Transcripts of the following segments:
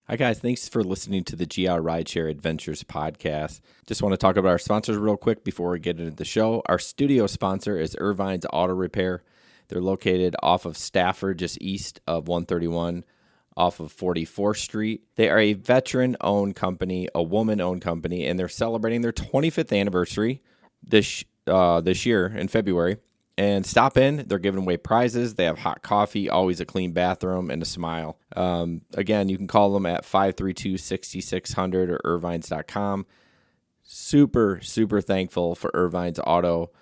Hi, guys. Thanks for listening to the GR Rideshare Adventures podcast. Just want to talk about our sponsors real quick before we get into the show. Our studio sponsor is Irvine's Auto Repair. They're located off of Stafford, just east of 131, off of 44th Street. They are a veteran-owned company, a woman-owned company, and they're celebrating their 25th anniversary this year in February. And stop in. They're giving away prizes. They have hot coffee, always a clean bathroom, and a smile. Again, you can call them at 532-6600 or irvines.com. Super, super thankful for Irvine's Auto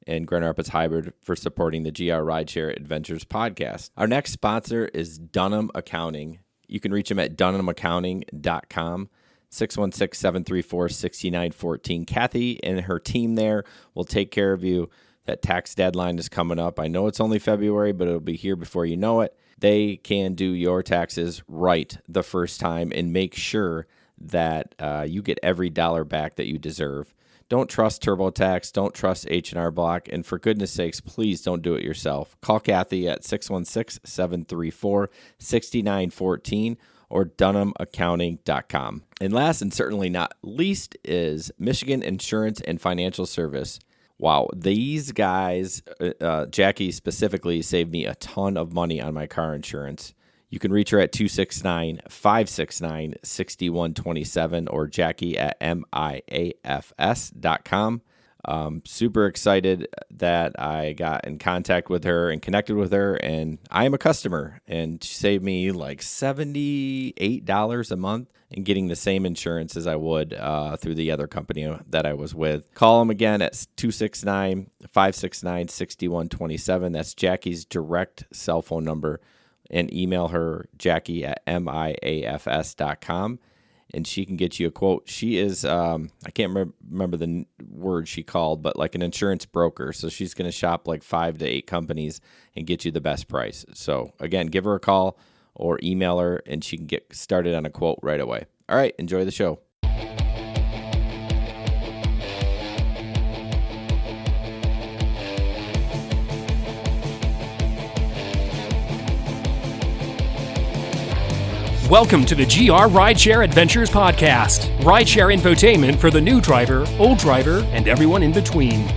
and Grand Rapids Hybrid for supporting the GR Rideshare Adventures podcast. Our next sponsor is Dunham Accounting. You can reach them at dunhamaccounting.com. 616-734-6914. Kathy and her team there will take care of you. That tax deadline is coming up. I know it's only February, but it'll be here before you know it. They can do your taxes right the first time and make sure that you get every dollar back that you deserve. Don't trust TurboTax. Don't trust H&R Block. And for goodness sakes, please don't do it yourself. Call Kathy at 616-734-6914 or dunhamaccounting.com. And last and certainly not least is Michigan Insurance and Financial Service. Wow, these guys, Jackie specifically, saved me a ton of money on my car insurance. You can reach her at 269-569-6127 or Jackie at miafs.com. Super excited that I got in contact with her and connected with her, and I am a customer, and she saved me like $78 a month in getting the same insurance as I would through the other company that I was with. Call them again at 269-569-6127. That's Jackie's direct cell phone number, and email her, Jackie at miafs.com. And she can get you a quote. She is, I can't remember the word she called, but like an insurance broker. So she's going to shop like 5 to 8 companies and get you the best price. So again, give her a call or email her and she can get started on a quote right away. All right, enjoy the show. Welcome to the GR Rideshare Adventures podcast. Rideshare infotainment for the new driver, old driver, and everyone in between.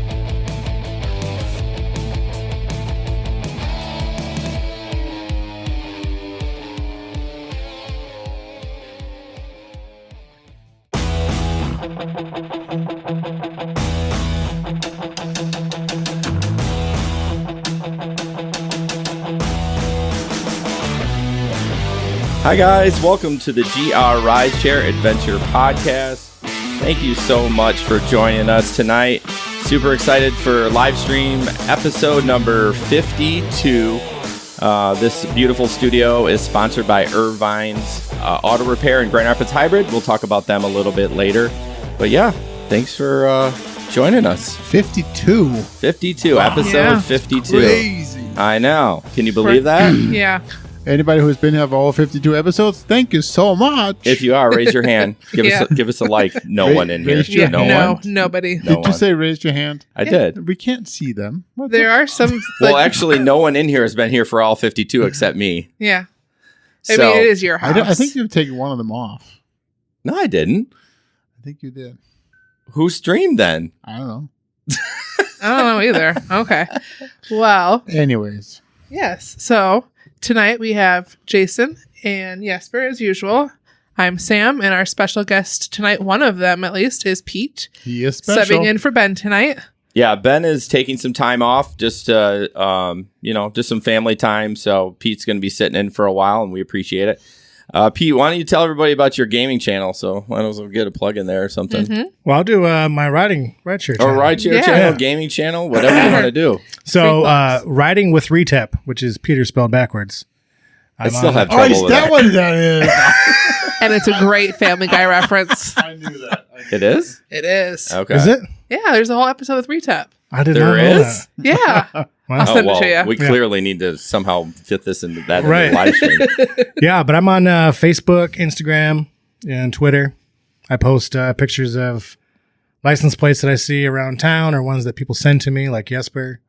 Hi guys, welcome to the GR Rideshare Adventure podcast. Thank you so much for joining us tonight. Super excited for live stream episode number 52. This beautiful studio is sponsored by Irvine's Auto Repair and Grand Rapids Hybrid. We'll talk about them a little bit later. But yeah, thanks for joining us. 52. 52, wow. Episode Yeah. 52. Crazy. I know. Can you believe that? Yeah. Anybody who's been here for all 52 episodes, thank you so much. If you are, raise your hand. Give Yeah. us a like. No one in here. raise your No no, one. nobody. No Did you say raise your hand? I did. We can't see them. What There are some. Well, actually, no one in here has been here for all 52 except me. Yeah. I So, mean, it is your house. I think you've taken one of them off. no, I didn't. I think you did. Who streamed then? I don't know. I don't know either. Okay. Well, Anyways. yes. So tonight we have Jason and Jesper as usual. I'm Sam, and our special guest tonight, one of them at least, is Pete. He is special. Subbing in for Ben tonight. Yeah, Ben is taking some time off, just just some family time. So Pete's going to be sitting in for a while, and we appreciate it. Pete, why don't you tell everybody about your gaming channel? So why don't we get a plug in there or something? Mm-hmm. Well, I'll do my rideshare Or channel. rideshare Yeah. channel, gaming channel, whatever you want to do. So, Free riding with Retep, which is Peter spelled backwards. I still have Oh, trouble is with that that. what that is? And it's a great Family Guy reference. I knew that. It is? It is. Okay. Is it? Yeah, there's a whole episode with Retap. I did There not know is? that. Yeah. Wow. I'll send it to you. We clearly need to somehow fit this into that in Right. the live stream. Yeah, but I'm on Facebook, Instagram, and Twitter. I post pictures of license plates that I see around town or ones that people send to me, like Jesper.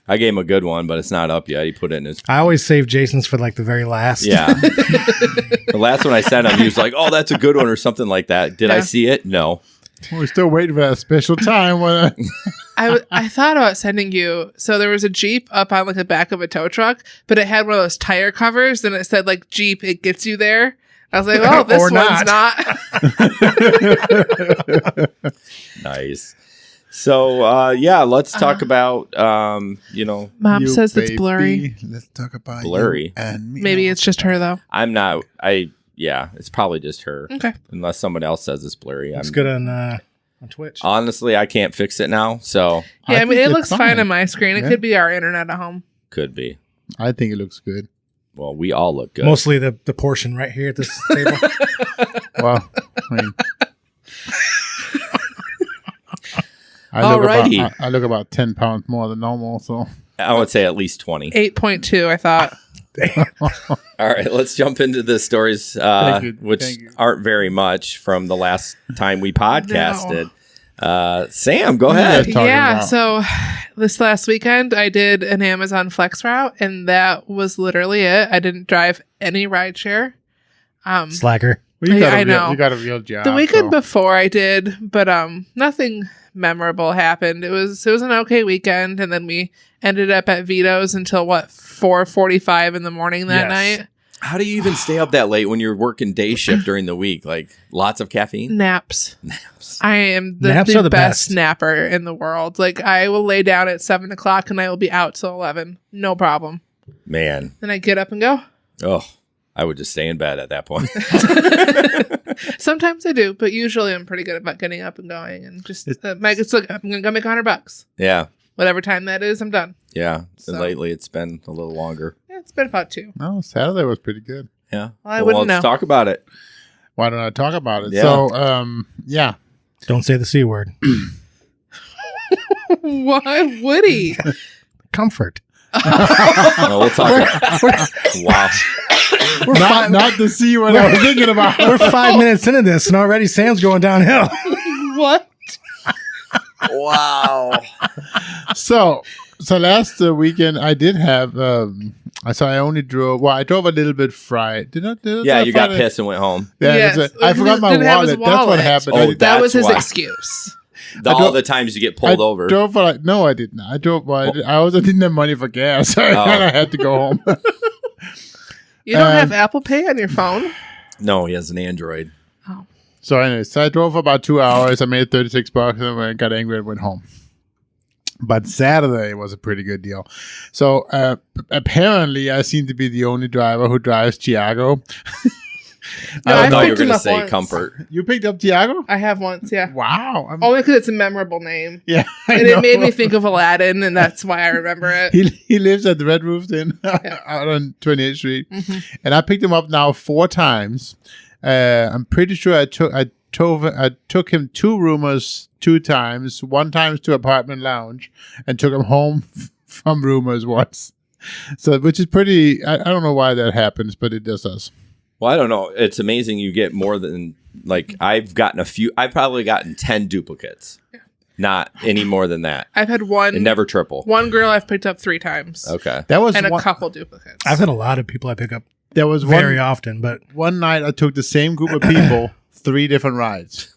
I gave him a good one, but it's not up yet. He put it in his... I always save Jason's for like the very last. Yeah. The last one I sent him, he was like, oh, that's a good one or something like that. Did I see it? No. We're still waiting for that special time when I thought about sending you. So there was a Jeep up on like the back of a tow truck, but it had one of those tire covers, and it said like Jeep, it gets you there. I was like, oh, this Or one's not. Nice. So, yeah, let's talk about, Mom You says it's baby. blurry. Let's talk about Blurry. you and me. Maybe it's just her though. I'm not, it's probably just her. Okay. Unless someone else says it's blurry. It's good on Twitch. Honestly, I can't fix it now, so Yeah, I mean, think it it's looks fine on my screen. It Yeah. could be our internet at home. could be. I think it looks good. Well, we all look good. Mostly the portion right here at this table. Well, I mean, I Alrighty. look about 10 pounds more than normal. So I would say at least 20. 8.2, I thought. All right, let's jump into the stories, you. which Thank you. aren't very much from the last time we podcasted. Sam, go Yeah. ahead. Talking Yeah, about- so this last weekend I did an Amazon Flex route, and that was literally it. I didn't drive any rideshare. Slacker. well, I know. You got a real job. The weekend so. before I did, but nothing memorable happened. It was an okay weekend, and then we ended up at Vito's until 4:45 in the morning that Yes. night. How do you even stay up that late when you're working day shift during the week? Like lots of caffeine? Naps. Naps. I am Naps the are the best best. napper in the world. Like I will lay down at 7 o'clock and I will be out till 11. No problem. Man. Then I get up and go. Oh, I would just stay in bed at that point. Sometimes I do, but usually I'm pretty good about getting up and going and just Meg, look, I'm gonna go make $100. Yeah. Whatever time that is, I'm done. Yeah. So- And lately it's been a little longer. Yeah, it's been about 2. No, Saturday was pretty good. Yeah. Well, I wouldn't let's know. talk about it. Why don't I talk about it? Yeah. So, yeah. Don't say the C word. Why would he? Comfort. No, we'll talk. Wow. Not the C word I was thinking about. We're 5 minutes into this, and already Sam's going downhill. What? Wow. So last weekend I did have. I only drove. Well, I drove a little bit Friday. Did I? Yeah, you got Friday? pissed and went home. Yeah, Yes. that's it. I forgot my Didn't have his wallet. That's what wallet. happened. Oh, I did- That was That's his why. excuse. All the times you get pulled over. Drove for like no, I didn't. I drove. Well, I also didn't have money for gas. Oh. I had to go home. You don't have Apple Pay on your phone? No, he has an Android. So anyway, I drove for about 2 hours. I made $36 and I got angry and went home. But Saturday was a pretty good deal. So apparently I seem to be the only driver who drives Tiago. No, I I've thought you were picked him going to up say once. comfort. You picked up Tiago? I have once, yeah. Wow. Only because it's a memorable name. Yeah. I And know. it made me think of Aladdin, and that's why I remember it. He lives at the Red Roof Inn out on 28th Street. Mm-hmm. And I picked him up now 4 times. I'm pretty sure I took him 2 roomers 2 times, 1 time to apartment lounge, and took him home from roomers once. So, which is pretty, I don't know why that happens, but it just does. Well, I don't know. It's amazing you get more than, like, I've probably gotten 10 duplicates. Not any more than that. I've had one. And never triple. One girl I've picked up 3 times. Okay. That was And a one, couple duplicates. I've had a lot of people I pick up there was very often, but one night I took the same group of people 3 different rides.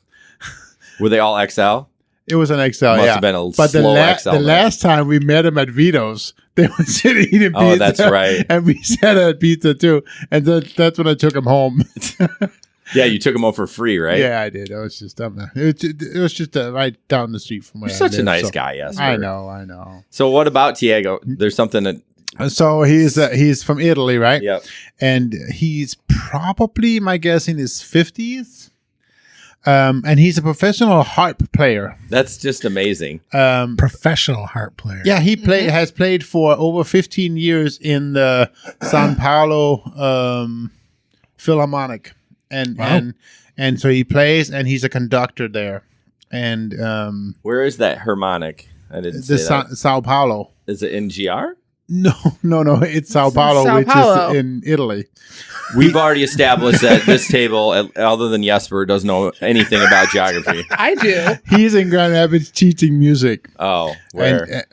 Were they all XL? It was an XL, Must yeah. have been a but slow XL. the last time we met him at Vito's, they were sitting eating pizza. Oh, that's right. And we sat at pizza too. And that's when I took him home. Yeah, you took them over for free, right? Yeah, I did. I was just it was just right down the street from where You're I such a live, nice so- guy, yes. I know. So what about Tiago? There's something that... So he's from Italy, right? Yep. And he's probably, my guess, in his 50s. And he's a professional harp player. That's just amazing. professional harp player. Yeah, he has played for over 15 years in the San Paulo Philharmonic, and so he plays, and he's a conductor there. And Where is that harmonic? I didn't say that. Sao Paulo. Is it in GR? No, it's Sao Paulo, Sao which Paulo. is in Italy. We've already established that this table, other than Jesper, doesn't know anything about geography. I do. He's in Grand Rapids teaching music. Oh, where? And,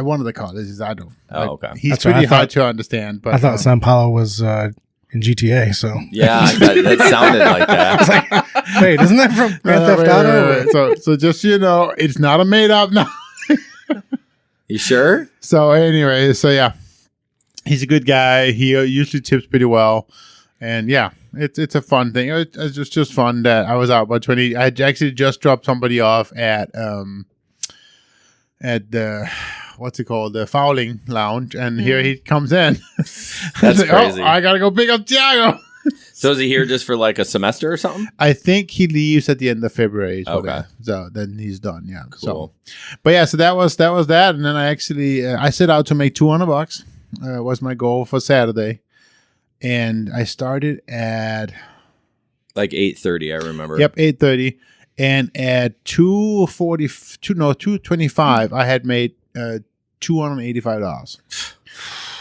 one of the colleges. I don't. Oh, okay. He's That's what pretty I thought. hard to understand. But I thought Sao Paulo was in GTA. So Yeah, that sounded like that. wait, isn't that from Grand Theft Auto? wait. So just so you know, it's not a made up now. You sure? So anyway, yeah, he's a good guy. He usually tips pretty well, and yeah, it's a fun thing. It's just fun that I was out by 20. I actually just dropped somebody off at the what's it called, the fouling lounge, and here he comes in. That's like, crazy. Oh, I gotta go pick up Tiago. So is he here just for like a semester or something? I think he leaves at the end of February. Okay. So then he's done. Yeah. Cool. So, but yeah, so that was that, and then I actually I set out to make $200. Was my goal for Saturday, and I started at Like 8:30, I remember. 8:30, and at 2:25, I had made $285.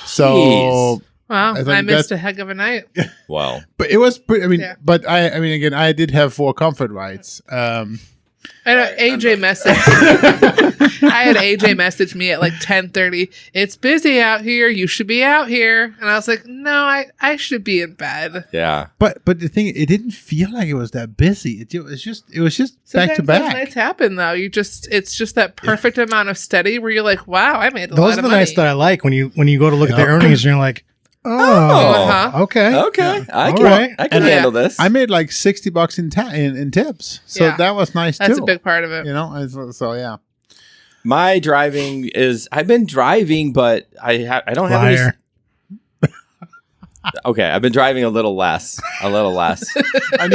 So. Jeez. Wow, I think I missed that- a heck of a night. Wow. But it was pretty. I mean, Yeah. but I mean, again, I did have 4 comfort rides. I know AJ messaged. I had AJ message me at like 10:30. It's busy out here. You should be out here. And I was like, no, I should be in bed. Yeah. But the thing, it didn't feel like it was that busy. It was just back Sometimes to those back. nights happen though. It's just that perfect amount of steady where you're like, wow, I made a lot Those are of the money. nights that I like when you go to look at the Yep. earnings and you're like, oh, Uh-huh. okay. Okay. I All can, right. I can And handle this. I made like $60 in tips, so Yeah. that was nice That's too. a big part of it. You know, so yeah. My driving is, I've been driving, but I don't have any. Liar. Okay. I've been driving a little less. I need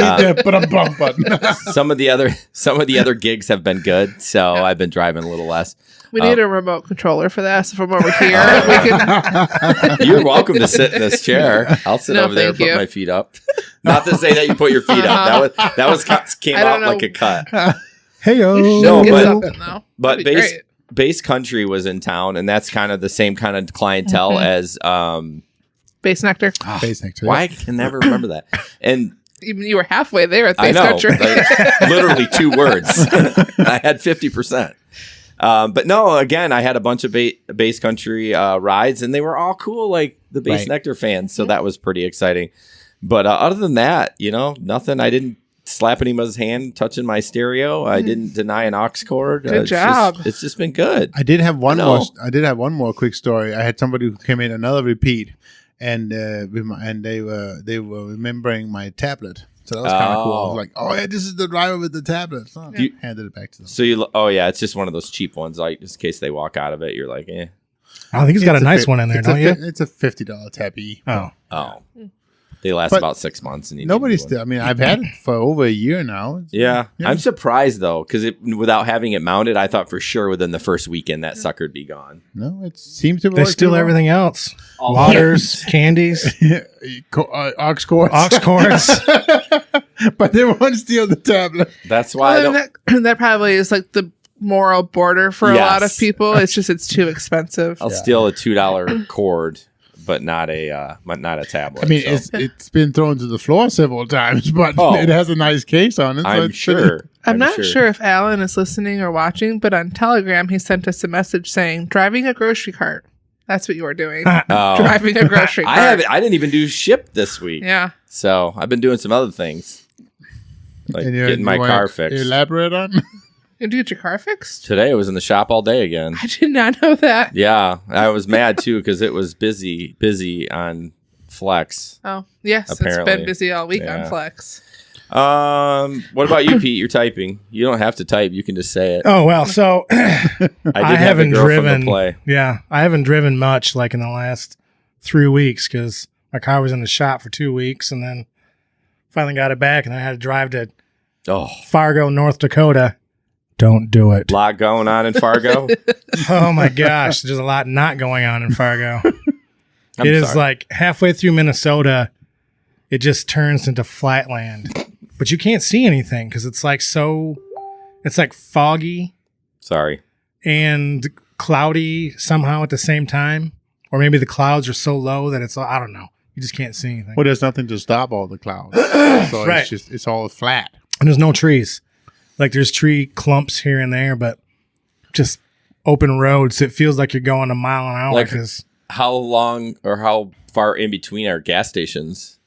Uh, to put a bump button. some of the other gigs have been good, so I've been driving a little less. We need a remote controller for that. So from over here, we can. You're welcome to sit in this chair. I'll sit No, over there and thank put you. my feet up. Not to say that you put your feet up. That came I don't out like know. a cut. Hey yo. No, Get but- something though. But That'd be great. Base Country was in town, and that's kind of the same kind of clientele as Base Nectar. Basically, why I can never remember that. And Even you were halfway there at I Base know, Country. like, literally 2 words. I had 50%. But no, again, I had a bunch of Base Country rides, and they were all cool, like the Base Right. Nectar fans. So that was pretty exciting. But other than that, nothing. I didn't slap anyone's hand touching my stereo. I didn't deny an aux cord. Good job. It's just been good. I did have one I more. know. I did have one more quick story. I had somebody who came in, another repeat, and they were remembering my tablet. So that was kind of cool. I was like, "Oh yeah, this is the driver with the tablet." So I handed it back to them. So it's just one of those cheap ones. Like just in case they walk out of it, you're like, eh. I think he's got a It's nice fi- one in there, it's don't you? It's a $50 tabby. Oh. Oh, they last But about 6 months, and you need Nobody's a new still. I mean, I've had it for over a year now. Yeah. Yeah. I'm surprised though, because without having it mounted, I thought for sure within the first weekend that sucker'd be gone. No, it seems to. They work steal well. everything else. Waters, candies, Aux cords. aux cords. But they won't steal the tablet. That's why I Well, don't. that probably is like the moral border for a lot of Yes. people. It's too expensive. I'll steal a $2 cord, but not a tablet. I mean, so. it's been thrown to the floor several times, but Oh. it has a nice case on it. so I'm it's sure. I'm not sure if Alan is listening or watching, but on Telegram he sent us a message saying driving a grocery cart. That's what you were doing. Oh. Driving a grocery cart. I didn't even do ship this week. Yeah. So I've been doing some other things, like And getting my you wanna car fixed. Elaborate on. Did you get your car fixed? Today I was in the shop all day again. I did not know that. Yeah, I was mad too because it was busy on Flex. Oh, yes. It's Apparently. been busy all week Yeah. on Flex. What about you, Pete? You're typing. You don't have to type. You can just say it. Oh well, so I did I have haven't the girl from driven. the play. Yeah, I haven't driven much like in the last 3 weeks because my car was in the shop for 2 weeks, and then finally got it back, and I had to drive to Oh, Fargo, North Dakota. Don't do it. lot going on in Fargo. Oh my gosh, there's a lot not going on in Fargo. I'm It is sorry. like halfway through Minnesota, it just turns into flatland, but you can't see anything because it's like foggy Sorry. and cloudy somehow at the same time, or maybe the clouds are so low that I don't know. You just can't see anything. Well, there's nothing to stop all the clouds, so Right. it's all flat. And there's no trees. Like there's tree clumps here and there, but just open roads. It feels like you're going a mile an hour. Like, 'cause how long or how far in between are gas stations?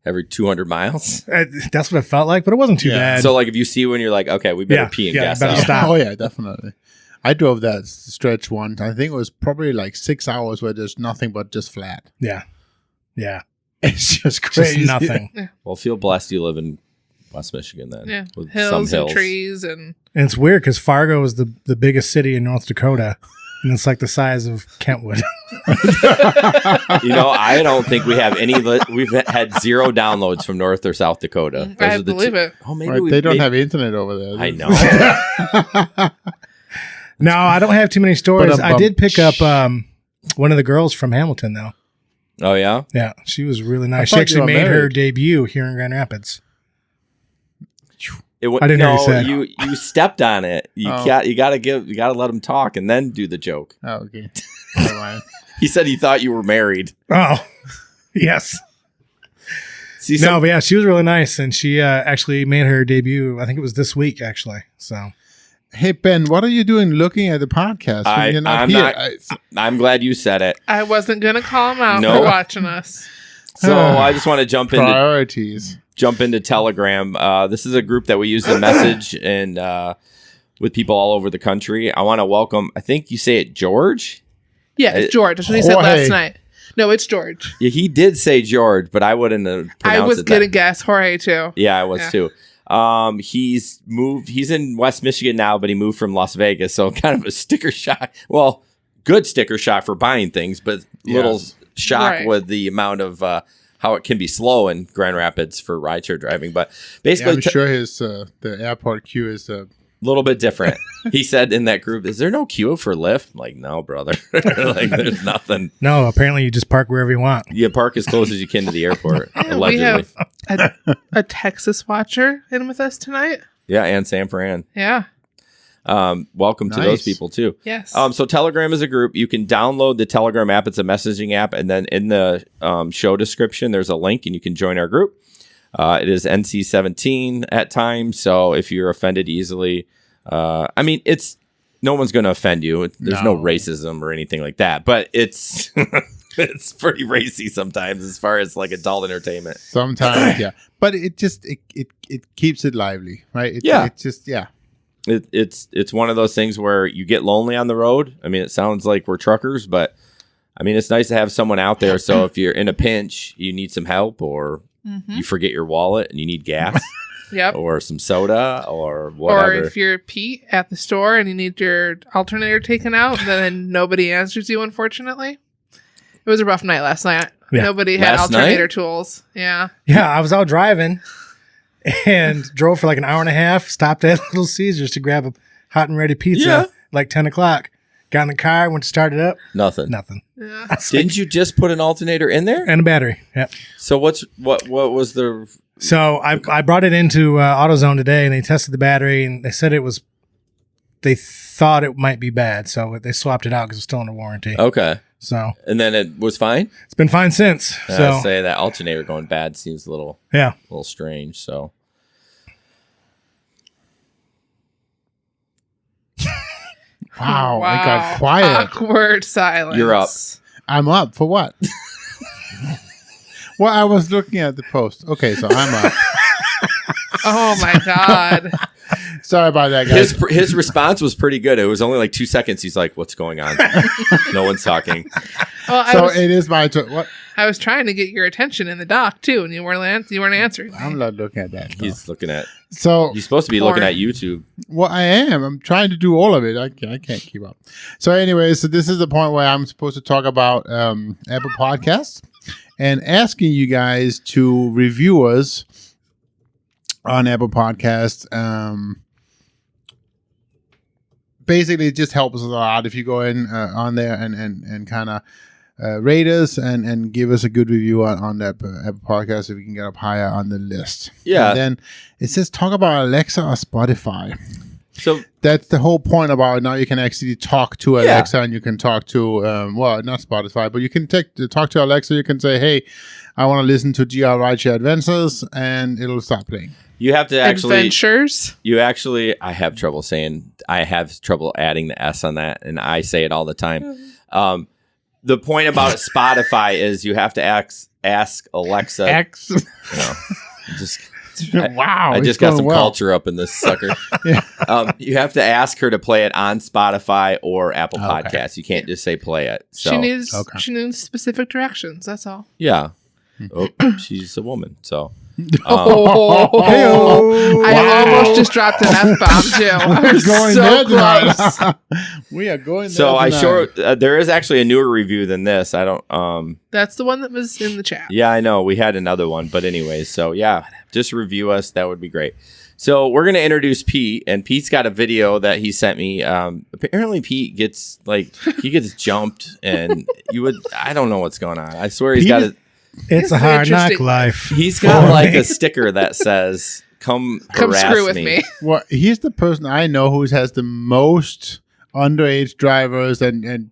Every 200 miles? that's what it felt like, but it wasn't too bad. So, like, if you see one, you're like, okay, we better pee and gas better out. stop. Oh yeah, definitely. I drove that stretch once. I think it was probably like 6 hours where there's nothing but just flat. Yeah. It's just crazy. Just nothing. Well, feel blessed you live in West Michigan then. Yeah. With Hills some and trees and And it's weird because Fargo is the biggest city in North Dakota, and it's like the size of Kentwood. You know, I don't think we have any. We've had 0 downloads from North or South Dakota. Those I are the believe it. Oh, maybe Right, we, they don't maybe- have internet over there. I know. No, I don't have too many stories. But, I did pick up one of the girls from Hamilton, though. Oh yeah. Yeah, she was really nice. I She thought actually you were made her married. debut here in Grand Rapids. I I didn't hear you say it. you stepped on it. You Oh. gotta let him talk and then do the joke. Oh, okay. Never mind. He said he thought you were married. Oh, yes. See, No, but yeah, she was really nice, and she actually made her debut. I think it was this week, actually. So Hey Ben, what are you doing looking at the podcast when you're not I'm here? not- I'm glad you said it. I wasn't gonna call him out No. for watching us. So I just want to jump Priorities. into Telegram. This is a group that we use to message and with people all over the country. I want to welcome. I think you say it, George. Yeah, it's George. That's what he said Jorge. last night. No, it's George. Yeah, he did say George, but I wouldn't have pronounced I was it gonna that. guess Jorge too. Yeah, I was Yeah. too. He's moved. He's in West Michigan now, but he moved from Las Vegas, so kind of a sticker shock. Well, good sticker shock for buying things, but little Yes. shock Right. with the amount of how it can be slow in Grand Rapids for rideshare driving. But Yeah, basically, I'm sure his the airport queue is little bit different. He said in that group, "Is there no queue for Lyft?" I'm like, no, brother. Like, there's nothing. no, apparently you just park wherever you want. You park as close as you can to the airport. Yeah, we Allegedly, have a Texas watcher in with us tonight. yeah, and San Fran. Yeah. Welcome to Nice. those people too. Yes. So Telegram is a group. You can download the Telegram app. It's a messaging app, and then in the show description, there's a link, and you can join our group. It is NC-17 at times, so if you're offended easily, I mean, it's no one's going to offend you. There's no No. racism or anything like that, but it's it's pretty racy sometimes as far as like adult entertainment. sometimes, yeah. But it just it keeps it lively, right? Yeah. It's just It's one of those things where you get lonely on the road. I mean, it sounds like we're truckers, but I mean, it's nice to have someone out there. So if you're in a pinch, you need some help, or you forget your wallet and you need gas, Yep. or some soda, or whatever. Or if you're Pete at the store and you need your alternator taken out, then nobody answers you, unfortunately. It was a rough night last night. Yeah. Nobody had Last alternator night? tools. Yeah. Yeah, I was out driving and drove for like an hour and a half, stopped at Little Caesars to grab a hot and ready pizza Yeah. like 10 o'clock. Got in the car, went to start it up. Nothing. Nothing. Yeah. Didn't you just put an alternator in there? And a battery. Yep. So what was the? So I brought it into AutoZone today, and they tested the battery, and they said they thought it might be bad, so they swapped it out because it's still under warranty. Okay, So and then it was fine. it's been fine since. I So say that alternator going bad seems a little yeah, strange. So wow. I got quiet. Awkward silence. You're up. I'm up for what? Well, I was looking at the post. Okay, so I'm up. Oh my God. Sorry about that, guys. his response was pretty good. It was only like 2 seconds. He's like, "What's going on? No one's talking." Well, So it is my turn. What? I was trying to get your attention in the dock too, and you weren't answering. I'm not looking at that. no. He's looking at. So You're supposed to be Porn. looking at YouTube. well, I am. I'm trying to do all of it. I can't keep up. So anyway, so this is the point where I'm supposed to talk about Apple Podcasts and asking you guys to review us on Apple Podcasts. Basically, it just helps us a lot if you go in on there and kind of rate us and give us a good review on that Apple Podcast so we can get up higher on the list. Yeah. And then it says talk about Alexa or Spotify. So that's the whole point about it. Now you can actually talk to Alexa and you can talk to, not Spotify, but you can talk to Alexa. You can say, hey, I want to listen to GR Rideshare Adventures, and it'll start playing. you have to actually... Adventures? I have trouble adding the S on that, and I say it all the time. The point about Spotify is you have to ask Alexa. Wow. I just got some culture up in this sucker. You have to ask her to play it on Spotify or Apple Podcasts. You can't just say play it. So. She needs specific directions. That's all. Yeah. Oh, she's a woman, so. I almost just dropped an F-bomb too. We're going so there close. tonight. We are going there So tonight. there is actually a newer review than this. I don't. That's the one that was in the chat. Yeah, I know. We had another one, but anyways, so yeah, just review us. That would be great. So we're gonna introduce Pete, and Pete's got a video that he sent me. Apparently, Pete gets jumped, and I don't know what's going on. I swear he's got It's a hard knock life. He's got like a sticker that says "Come screw with me." Well, he's the person I know who has the most underage drivers and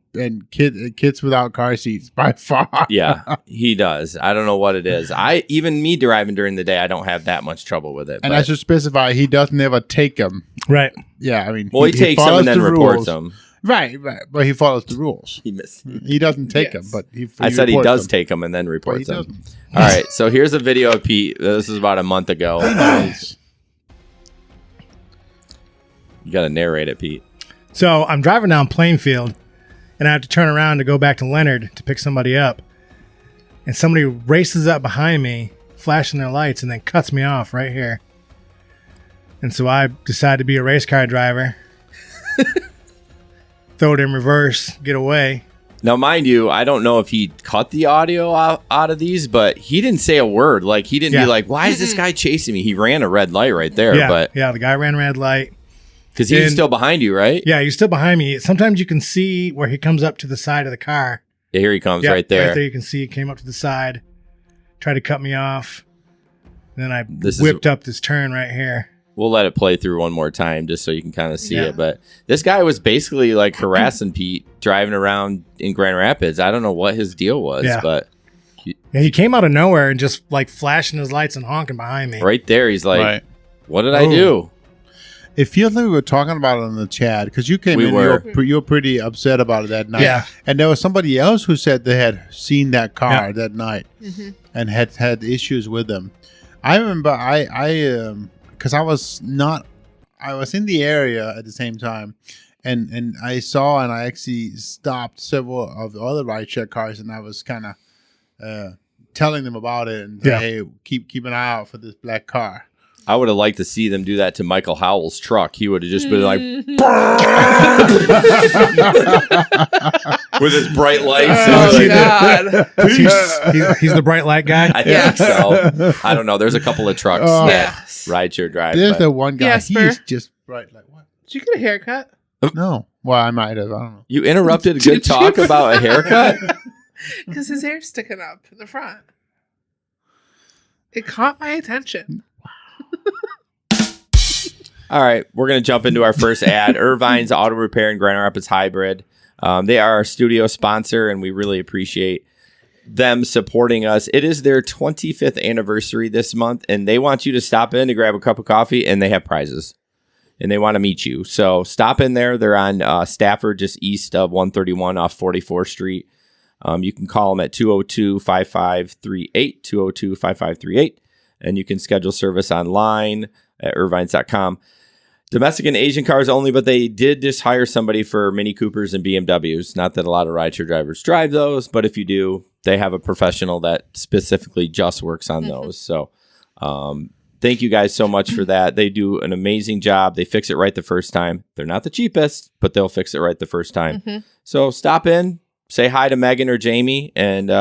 kids without car seats by far. Yeah, he does. I don't know what it is. Even me driving during the day, I don't have that much trouble with it. And I should specify, he doesn't ever take them. Right. Yeah, I mean, he takes them and then reports them. Right, but he follows the rules. He doesn't take them, but I said he does take them and then reports them. All right, so here's a video of Pete. This is about a month ago. Nice. You got to narrate it, Pete. So I'm driving down Plainfield, and I have to turn around to go back to Leonard to pick somebody up. And somebody races up behind me, flashing their lights, and then cuts me off right here. And so I decide to be a race car driver. Throw it in reverse, get away. Now, mind you, I don't know if he cut the audio out of these, but he didn't say a word. Like, he didn't be like, why is this guy chasing me? He ran a red light right there. Yeah, the guy ran a red light. Because he's still behind you, right? Yeah, he's still behind me. Sometimes you can see where he comes up to the side of the car. Yeah, here he comes right there. Right there you can see he came up to the side, tried to cut me off. And then I whipped up this turn right here. We'll let it play through one more time just so you can kind of see it. But this guy was basically like harassing Pete driving around in Grand Rapids. I don't know what his deal was, but... he came out of nowhere and just like flashing his lights and honking behind me. Right there, he's like, what did I do? It feels like we were talking about it in the chat because you came in, you were pretty upset about it that night. Yeah. And there was somebody else who said they had seen that car that night and had issues with them. I remember because I was in the area at the same time, and I saw and I actually stopped several of the other rideshare cars, and I was kind of telling them about it and hey, keep an eye out for this black car. I would have liked to see them do that to Michael Howell's truck. He would have just been like, with his bright lights. Oh, God. He's the bright light guy? I think so. I don't know. There's a couple of trucks that rideshare drive. There's the one guy. He's just bright like what? Did you get a haircut? No. Well, I might have. I don't know. You interrupted a good talk about a haircut? Because his hair's sticking up in the front. It caught my attention. All right, we're going to jump into our first ad. Irvine's Auto Repair in Grand Rapids Hybrid. They are our studio sponsor, and we really appreciate them supporting us. It is their 25th anniversary this month, and they want you to stop in to grab a cup of coffee, and they have prizes, and they want to meet you. So stop in there. They're on Stafford, just east of 131 off 44th Street. You can call them at 202-5538, 202-5538, and you can schedule service online at irvines.com. Domestic and Asian cars only, but they did just hire somebody for Mini Coopers and BMWs. Not that a lot of rideshare drivers drive those, but if you do, they have a professional that specifically just works on those. So thank you guys so much for that. They do an amazing job. They fix it right the first time. They're not the cheapest, but they'll fix it right the first time. So stop in, say hi to Megan or Jamie, and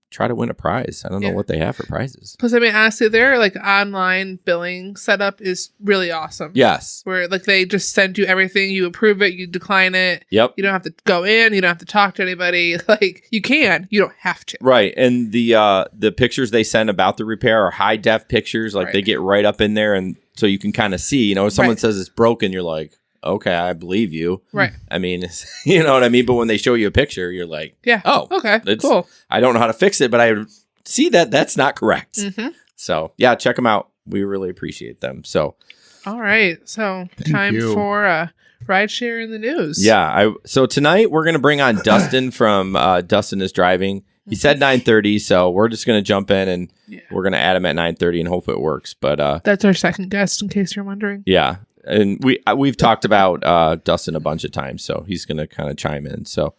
try to win a prize. I don't know what they have for prizes. Plus, I mean, honestly, their like online billing setup is really awesome. Yes. Where like they just send you everything, you approve it, you decline it. Yep. You don't have to go in, you don't have to talk to anybody. Like you can, you don't have to. Right. And the pictures they send about the repair are high def pictures. Like they get right up in there, and so you can kind of see, if someone says it's broken, you're like, okay, I believe you. Right. I mean, you know what I mean? But when they show you a picture, you're like, Yeah. oh, Okay. it's- Cool. I don't know how to fix it, but I see that that's not correct. Mm-hmm. So yeah, check them out. We really appreciate them. So All right. So time you. for rideshare in the news. yeah, so tonight we're going to bring on Dustin from Dustin is Driving. He said 9:30, so we're just going to jump in and we're going to add him at 9:30 and hope it works. But That's our second guest, in case you're wondering. yeah, and we've talked about Dustin a bunch of times, so he's going to kind of chime in. So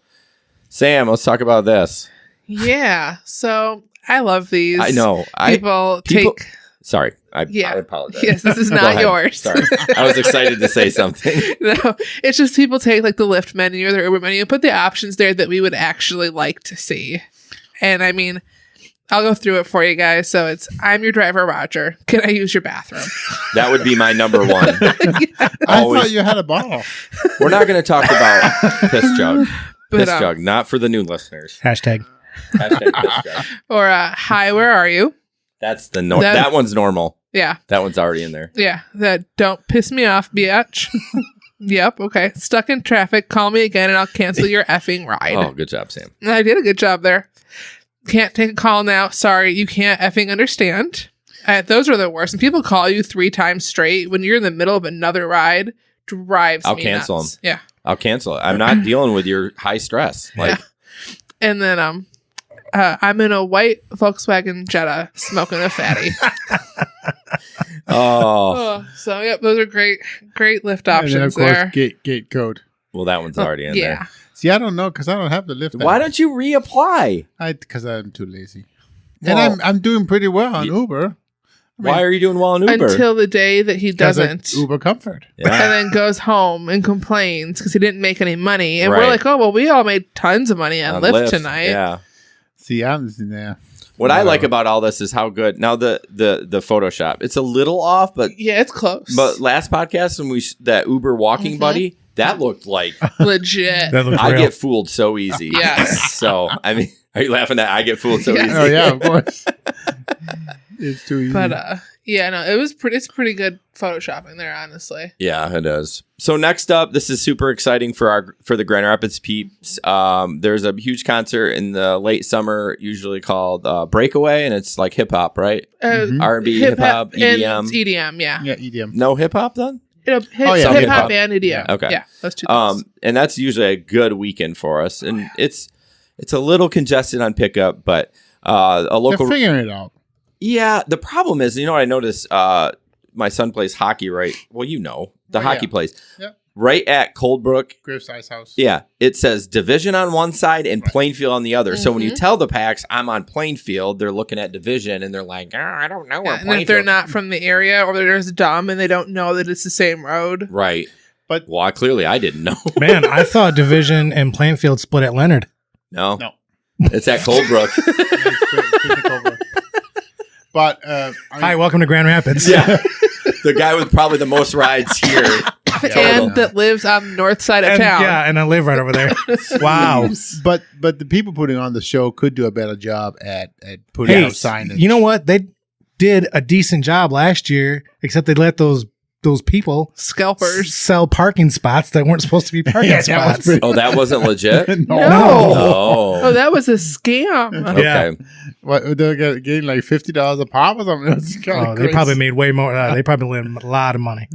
Sam, let's talk about this. Yeah. So I love these. I know. People take. Sorry, I Yeah. apologize. Yes, this is Go not ahead. yours. Sorry, I was excited to say something. No, it's just people take like the Lyft menu or the Uber menu and put the options there that we would actually like to see. And I mean, I'll go through it for you guys. So it's, I'm your driver, Roger. Can I use your bathroom? That would be my number one. I Always. thought you had a bottle. We're not going to talk about piss jug. But, Piss jug, not for the new listeners. Hashtag. Hashtag piss jug. Or hi, where are you? That's the That- that one's normal. Yeah. That one's already in there. Yeah. That don't piss me off, bitch. Yep. Okay. Stuck in traffic. Call me again and I'll cancel your effing ride. Oh, good job, Sam. I did a good job there. Can't take a call now. Sorry, you can't effing understand. Those are the worst. And people call you 3 times straight when you're in the middle of another ride. Drives I'll me cancel nuts. them. Yeah. I'll cancel it. I'm not dealing with your high stress. Like, And then I'm in a white Volkswagen Jetta smoking a fatty. oh, So yep, those are great Lyft And then, options of course, there. gate code. well, that one's already in Yeah. See, I don't know because I don't have the lift. there. Why don't you reapply? Because I'm too lazy. Well, And I'm doing pretty well on Ye- Uber. Why are you doing well on Uber? Until the day that he 'Cause doesn't. it's Uber Comfort. And yeah. then goes home and complains because he didn't make any money. And we're Right. like, oh, well, we all made tons of money on Lyft tonight. Yeah. See, I'm in there. What I like Whatever. about all this is how good. Now the Photoshop, it's a little off, but Yeah, it's close. last podcast when that Uber walking buddy, that looked like Legit. That looks I real. get fooled so easy. Yes. So I mean, are you laughing at I get fooled so Yes. easy? Oh yeah, of course. It's too easy. But yeah, no, it's pretty good photoshopping there, honestly. Yeah, it is. So next up, this is super exciting for the Grand Rapids peeps. There's a huge concert in the late summer, usually called Breakaway, and it's like hip hop, right? R&B, hip hop, and EDM. EDM, yeah. yeah, EDM. No hip hop then? yeah. Hip hop Hip-hop. and EDM. Okay. Yeah, those two things. And that's usually a good weekend for us, and it's a little congested on pickup, but a They're local. figuring it out. Yeah, the problem is, you know what I noticed? My son plays hockey, right? Well, you know, the Oh, hockey yeah. place. Yeah. Right at Coldbrook. Graves Ice House. Yeah, it says Division on one side and Plainfield on the other. So when you tell the PAX, I'm on Plainfield, they're looking at Division and they're like, I don't know where And Plainfield. if they're not from the area or they're just dumb and they don't know that it's the same road. Right. But- well, clearly I didn't know. Man, I thought Division and Plainfield split at Leonard. No. No. It's at Coldbrook. It's pretty cool. But Hi, welcome to Grand Rapids. Yeah. The guy with probably the most rides here. And that lives on the north side of And, town. yeah, and I live right over there. Wow. but the people putting on the show could do a better job at putting Hey, out signage. you know what? They did a decent job last year, except they let those people Scalpers. sell parking spots that weren't supposed to be parking Yeah, that was spots. pretty- Oh, that wasn't legit? no. Oh. Oh, that was a scam. Okay. What, they're getting like $50 a pop or something. It's kinda Oh, they crazy. probably made way more. They probably made a lot of money.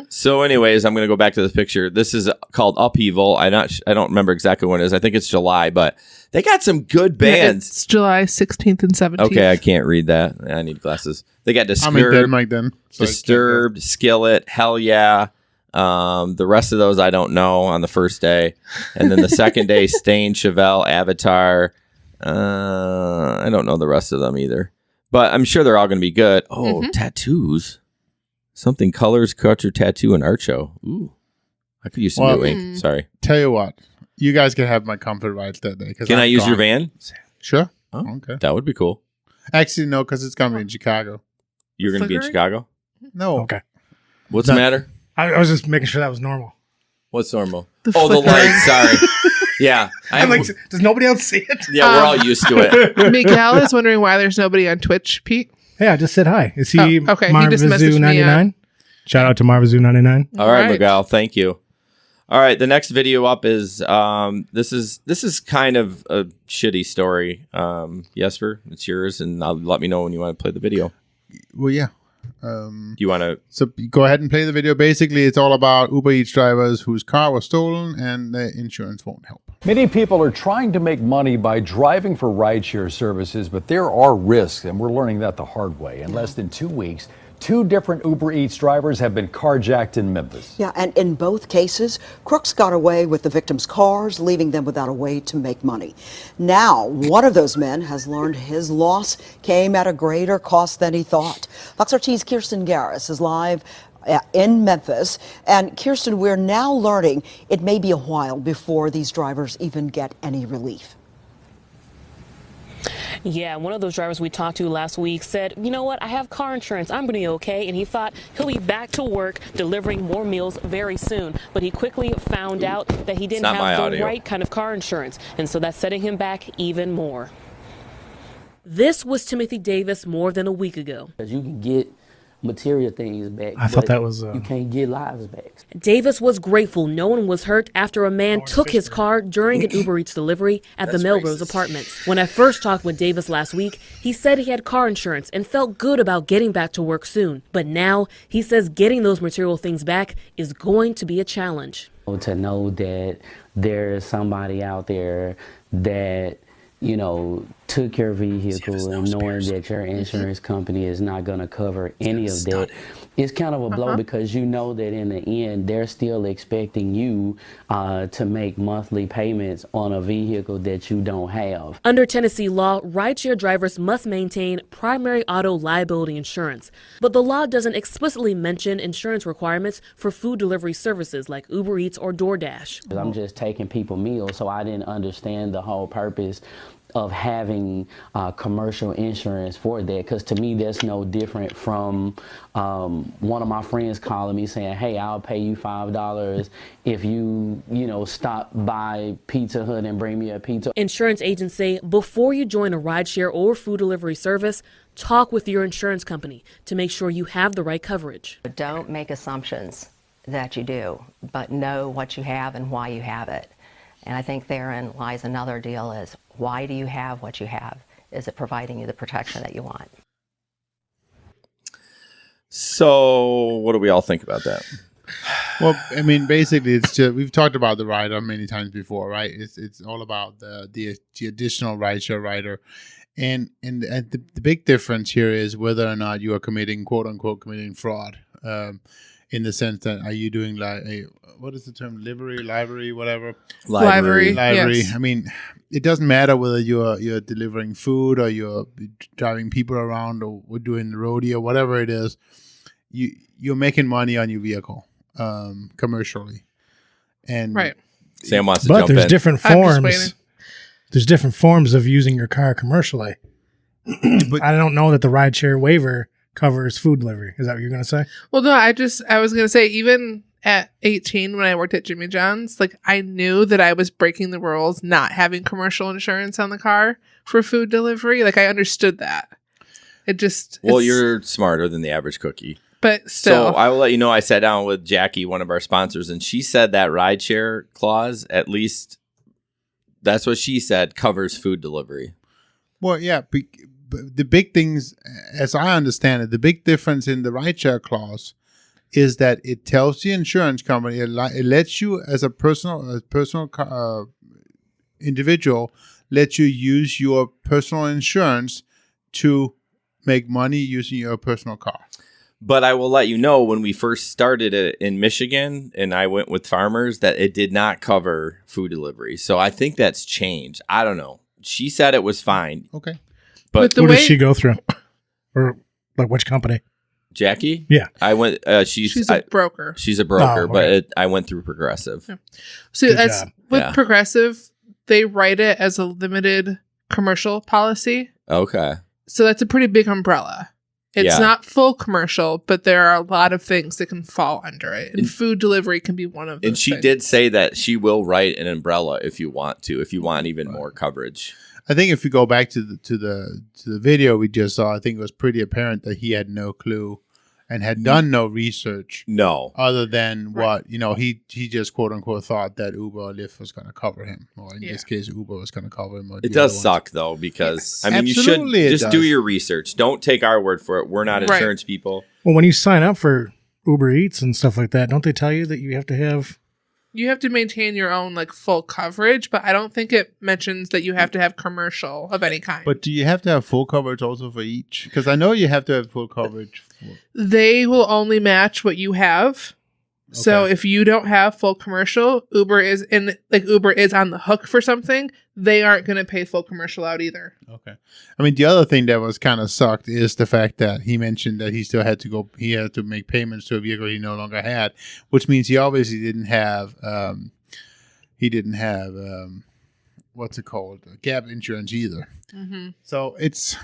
So, anyways, I'm going to go back to this picture. This is called Upheaval. I don't remember exactly when it is. I think it's July, but they got some good bands. It's July 16th and 17th. Okay, I can't read that. I need glasses. They got I'm in Disturbed, Denmark then. So I can't Disturbed, Skillet, Hell Yeah. The rest of those I don't know on the first day, and then the second day, Stain, Chevelle, Avatar. I don't know the rest of them either, but I'm sure they're all going to be good. Oh, tattoos. Something colors, culture, tattoo, and art show. Ooh, I could use some Well, new ink. Sorry. go. Tell you what, you guys can have my comfort rides that day. Can I use your van? Sure. Oh. Okay. That would be cool. Actually, no, because it's gonna be in Chicago. You're going to be in Flickering? Chicago. No. Okay. What's No. the matter? I was just making sure that was normal. What's normal? The Oh, the flickering. lights. Sorry. Yeah. I'm like, does nobody else see it? Yeah, we're all used to it. Miguel is wondering why there's nobody on Twitch, Pete. Hey, I just said hi. Is he Oh, okay. He just messaged me Marvazoo99? Shout out to Marvazoo99. All right, Miguel. Thank you. All right, the next video up is this is kind of a shitty story. Jesper, it's yours, and let me know when you want to play the video. Well, yeah. Do you want to? So go ahead and play the video. Basically, it's all about Uber Eats drivers whose car was stolen and the insurance won't help. Many people are trying to make money by driving for rideshare services, but there are risks, and we're learning that the hard way. In less than 2 weeks, 2 different Uber Eats drivers have been carjacked in Memphis. Yeah, and in both cases, crooks got away with the victims' cars, leaving them without a way to make money. Now, one of those men has learned his loss came at a greater cost than he thought. Fox RT's Kirsten Garris is live in Memphis. And Kirsten, we're now learning it may be a while before these drivers even get any relief. Yeah, one of those drivers we talked to last week said, you know what, I have car insurance, I'm going to be okay. And he thought he'll be back to work delivering more meals very soon. But he quickly found out that he didn't have the right kind of car insurance. And so that's setting him back even more. This was Timothy Davis more than a week ago. Because you can get material things back. I thought that was you can't get lives back. Davis was grateful no one was hurt after a man took his car during an Uber Eats delivery at the Melrose Apartments. When I first talked with Davis last week, he said he had car insurance and felt good about getting back to work soon. But now he says getting those material things back is going to be a challenge. To know that there is somebody out there that, you know, took your vehicle and knowing that your insurance company is not going to cover any of that, it's kind of a blow because you know that in the end they're still expecting you to make monthly payments on a vehicle that you don't have. Under Tennessee law, rideshare drivers must maintain primary auto liability insurance, but the law doesn't explicitly mention insurance requirements for food delivery services like Uber Eats or DoorDash. I'm just taking people meals, so I didn't understand the whole purpose of having commercial insurance for that, because to me that's no different from one of my friends calling me saying, hey, I'll pay you $5 if you stop by Pizza Hut and bring me a pizza. Insurance agents say before you join a rideshare or food delivery service, talk with your insurance company to make sure you have the right coverage. Don't make assumptions that you do, but know what you have and why you have it. And I think therein lies another deal is, why do you have what you have? Is it providing you the protection that you want? So what do we all think about that? Well, I mean, basically, it's just, we've talked about the rider many times before, right? It's all about the additional rideshare rider. And the big difference here is whether or not you are committing, quote unquote, committing fraud. In the sense that, are you doing like what is the term? Livery, whatever. Livery. Yes. I mean, it doesn't matter whether you're delivering food or you're driving people around or doing rodeo, whatever it is. You're making money on your vehicle, commercially, and right. Sam wants to but jump there's in. different forms. There's different forms of using your car commercially. But I don't know that the rideshare waiver covers food delivery. Is that what you're going to say? Well, no, I was going to say, even at 18, when I worked at Jimmy John's, like, I knew that I was breaking the rules not having commercial insurance on the car for food delivery. Like, I understood that. Well, you're smarter than the average cookie. But still. So I will let you know, I sat down with Jackie, one of our sponsors, and she said that rideshare clause, at least that's what she said, covers food delivery. Well, yeah. The big things, as I understand it, the big difference in the rideshare clause is that it tells the insurance company, it lets you as a personal individual, let you use your personal insurance to make money using your personal car. But I will let you know, when we first started it in Michigan and I went with farmers, that it did not cover food delivery. So I think that's changed. I don't know. She said it was fine. Okay. But who does she go through? Or like which company? Jackie? Yeah. I went, she's a broker. She's a broker, Oh, okay. but I went through Progressive. Yeah. So Good that's job. with Progressive, they write it as a limited commercial policy. Okay. So that's a pretty big umbrella. It's not full commercial, but there are a lot of things that can fall under it. And food delivery can be one of them. And she did say that she will write an umbrella if you want even more coverage. I think if you go back to the video we just saw, I think it was pretty apparent that he had no clue and had done no research. No. Other than what, he just quote unquote thought that Uber or Lyft was going to cover him. Or in this case, Uber was going to cover him. It does suck though, because you should just do your research. Don't take our word for it. We're not insurance people. Well, when you sign up for Uber Eats and stuff like that, don't they tell you that you have to have... You have to maintain your own full coverage, but I don't think it mentions that you have to have commercial of any kind. But do you have to have full coverage also for each? Because I know you have to have full coverage. They will only match what you have. Okay. So if you don't have full commercial, Uber is on the hook for something. They aren't going to pay full commercial out either. Okay. I mean, the other thing that was kind of sucked is the fact that he mentioned that he still had to he had to make payments to a vehicle he no longer had, which means he obviously didn't have, what's it called? Gap insurance either. Mm-hmm. So it's...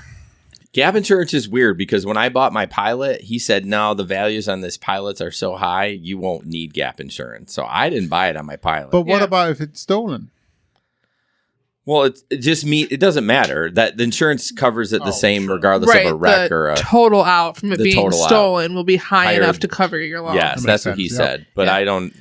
Gap insurance is weird because when I bought my Pilot, he said, no, the values on this Pilots are so high, you won't need gap insurance. So I didn't buy it on my Pilot. But what about if it's stolen? Well, it doesn't matter. That the insurance covers it the same regardless of a wreck or a total out from it being stolen will be high enough to cover your loss. Yes, that's what he said. But I don't.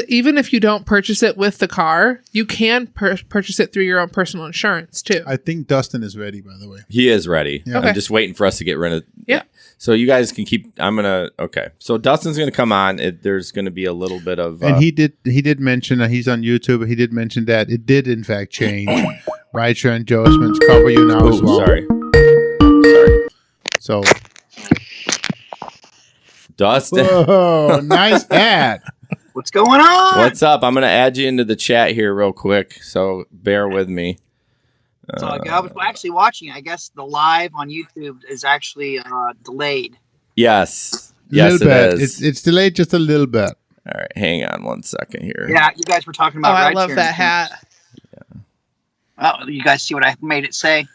Even if you don't purchase it with the car, you can purchase it through your own personal insurance too. I think Dustin is ready, by the way. He is ready. Yeah. Okay. I'm just waiting for us to get rid of. Yeah. So you guys can keep. Okay. So Dustin's gonna come on. There's gonna be a little bit of. And he did mention that he's on YouTube. He did mention that it did in fact change. Rideshare endorsements cover you now as well. Sorry. So. Dustin. Whoa! Nice ad. What's going on? What's up? I'm going to add you into the chat here real quick, so bear with me. So I was actually watching. I guess the live on YouTube is actually delayed. Yes. Yes, it is. It's delayed just a little bit. All right, hang on 1 second here. Yeah, you guys were talking about. I love that hat. Yeah. Oh, you guys see what I made it say?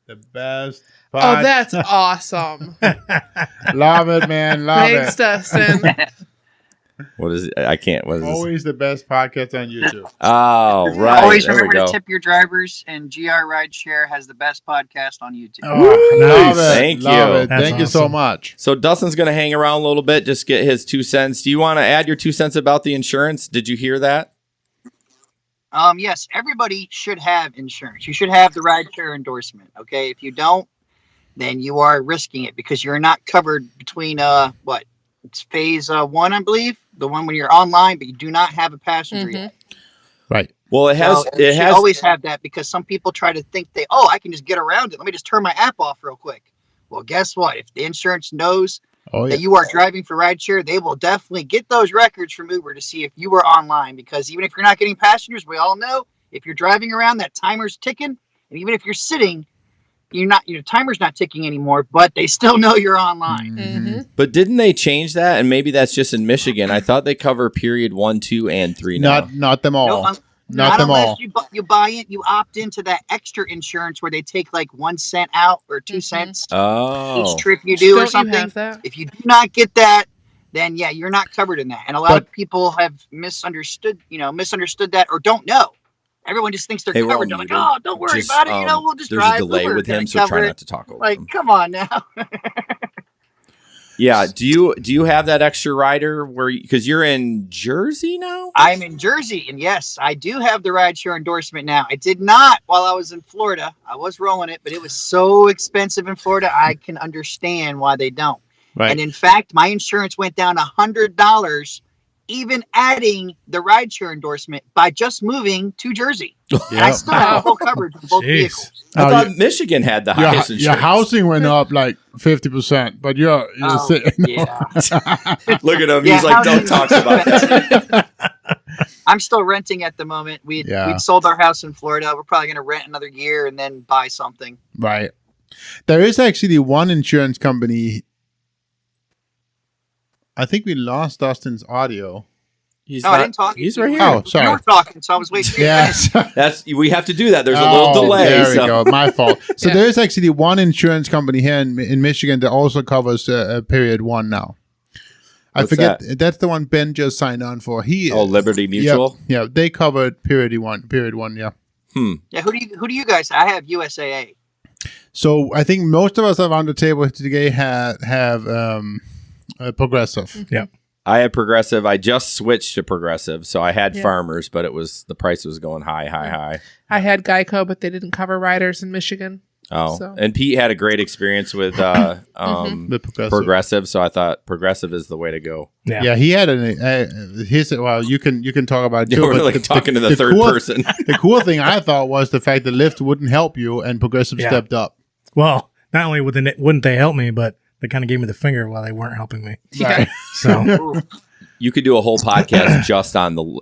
The best. Oh, that's awesome. Love it, man. Love it. Thanks, Dustin. What is it? I can't. What is Always the best podcast on YouTube. Oh, right. Always remember to tip your drivers, and GR Rideshare has the best podcast on YouTube. Oh, nice. Love it. Thank Love you. Thank you so much. So Dustin's going to hang around a little bit, just get his 2 cents. Do you want to add your 2 cents about the insurance? Did you hear that? Yes, everybody should have insurance. You should have the rideshare endorsement. Okay, if you don't, then you are risking it because you're not covered between it's phase 1, I believe, the one when you're online, but you do not have a passenger yet. Right. Well, it has. It has always have that because some people try to think I can just get around it. Let me just turn my app off real quick. Well, guess what? If the insurance knows that you are driving for rideshare, they will definitely get those records from Uber to see if you were online. Because even if you're not getting passengers, we all know if you're driving around, that timer's ticking, and even if you're sitting, your timer's not ticking anymore, but they still know you're online. Mm-hmm. But didn't they change that? And maybe that's just in Michigan. I thought they cover period 1, 2, and 3 now. Not them all. No, not them all. You buy it, you opt into that extra insurance where they take like 1 cent out or 2 cents each trip you do or something. If you do not get that, then you're not covered in that. And a lot of people have misunderstood that or don't know. Everyone just thinks they're covered. They're like, oh, don't worry about it. We'll just drive. There's a delay with him, so try not to talk over him. Come on now. Yeah. Do you have that extra rider because you're in Jersey now? I'm in Jersey, and yes, I do have the rideshare endorsement now. I did not while I was in Florida. I was rolling it, but it was so expensive in Florida. I can understand why they don't. Right. And in fact, my insurance went down $100. Even adding the rideshare endorsement by just moving to Jersey. And I still have full coverage on both vehicles. I thought Michigan had the highest insurance. Your housing went up like 50%, but you're Look at him. He's like, don't talk about that. I'm still renting at the moment. We sold our house in Florida. We're probably going to rent another year and then buy something. Right. There is actually one insurance company. I think we lost Dustin's audio. I didn't talk. He's right here. Oh, sorry. You were talking, so I was waiting. Yes. We have to do that. There's a little delay. There we go. My fault. So there is actually one insurance company here in Michigan that also covers period 1 now. I forget. That's the one Ben just signed on for. Liberty Mutual? Yeah, they covered period 1, yeah. Yeah, who do you guys? I have USAA. So I think most of us around the table today have Progressive. Yeah. I had Progressive. I just switched to Progressive, so I had Farmers, but the price was going high. I had Geico, but they didn't cover riders in Michigan. Oh, so. And Pete had a great experience with Progressive, so I thought Progressive is the way to go. Yeah, he had well, you can talk about it too. We're like talking to the third person. The cool thing I thought was the fact that Lyft wouldn't help you, and Progressive stepped up. Well, not only wouldn't they help me, but they kind of gave me the finger while they weren't helping me. Right. So you could do a whole podcast just on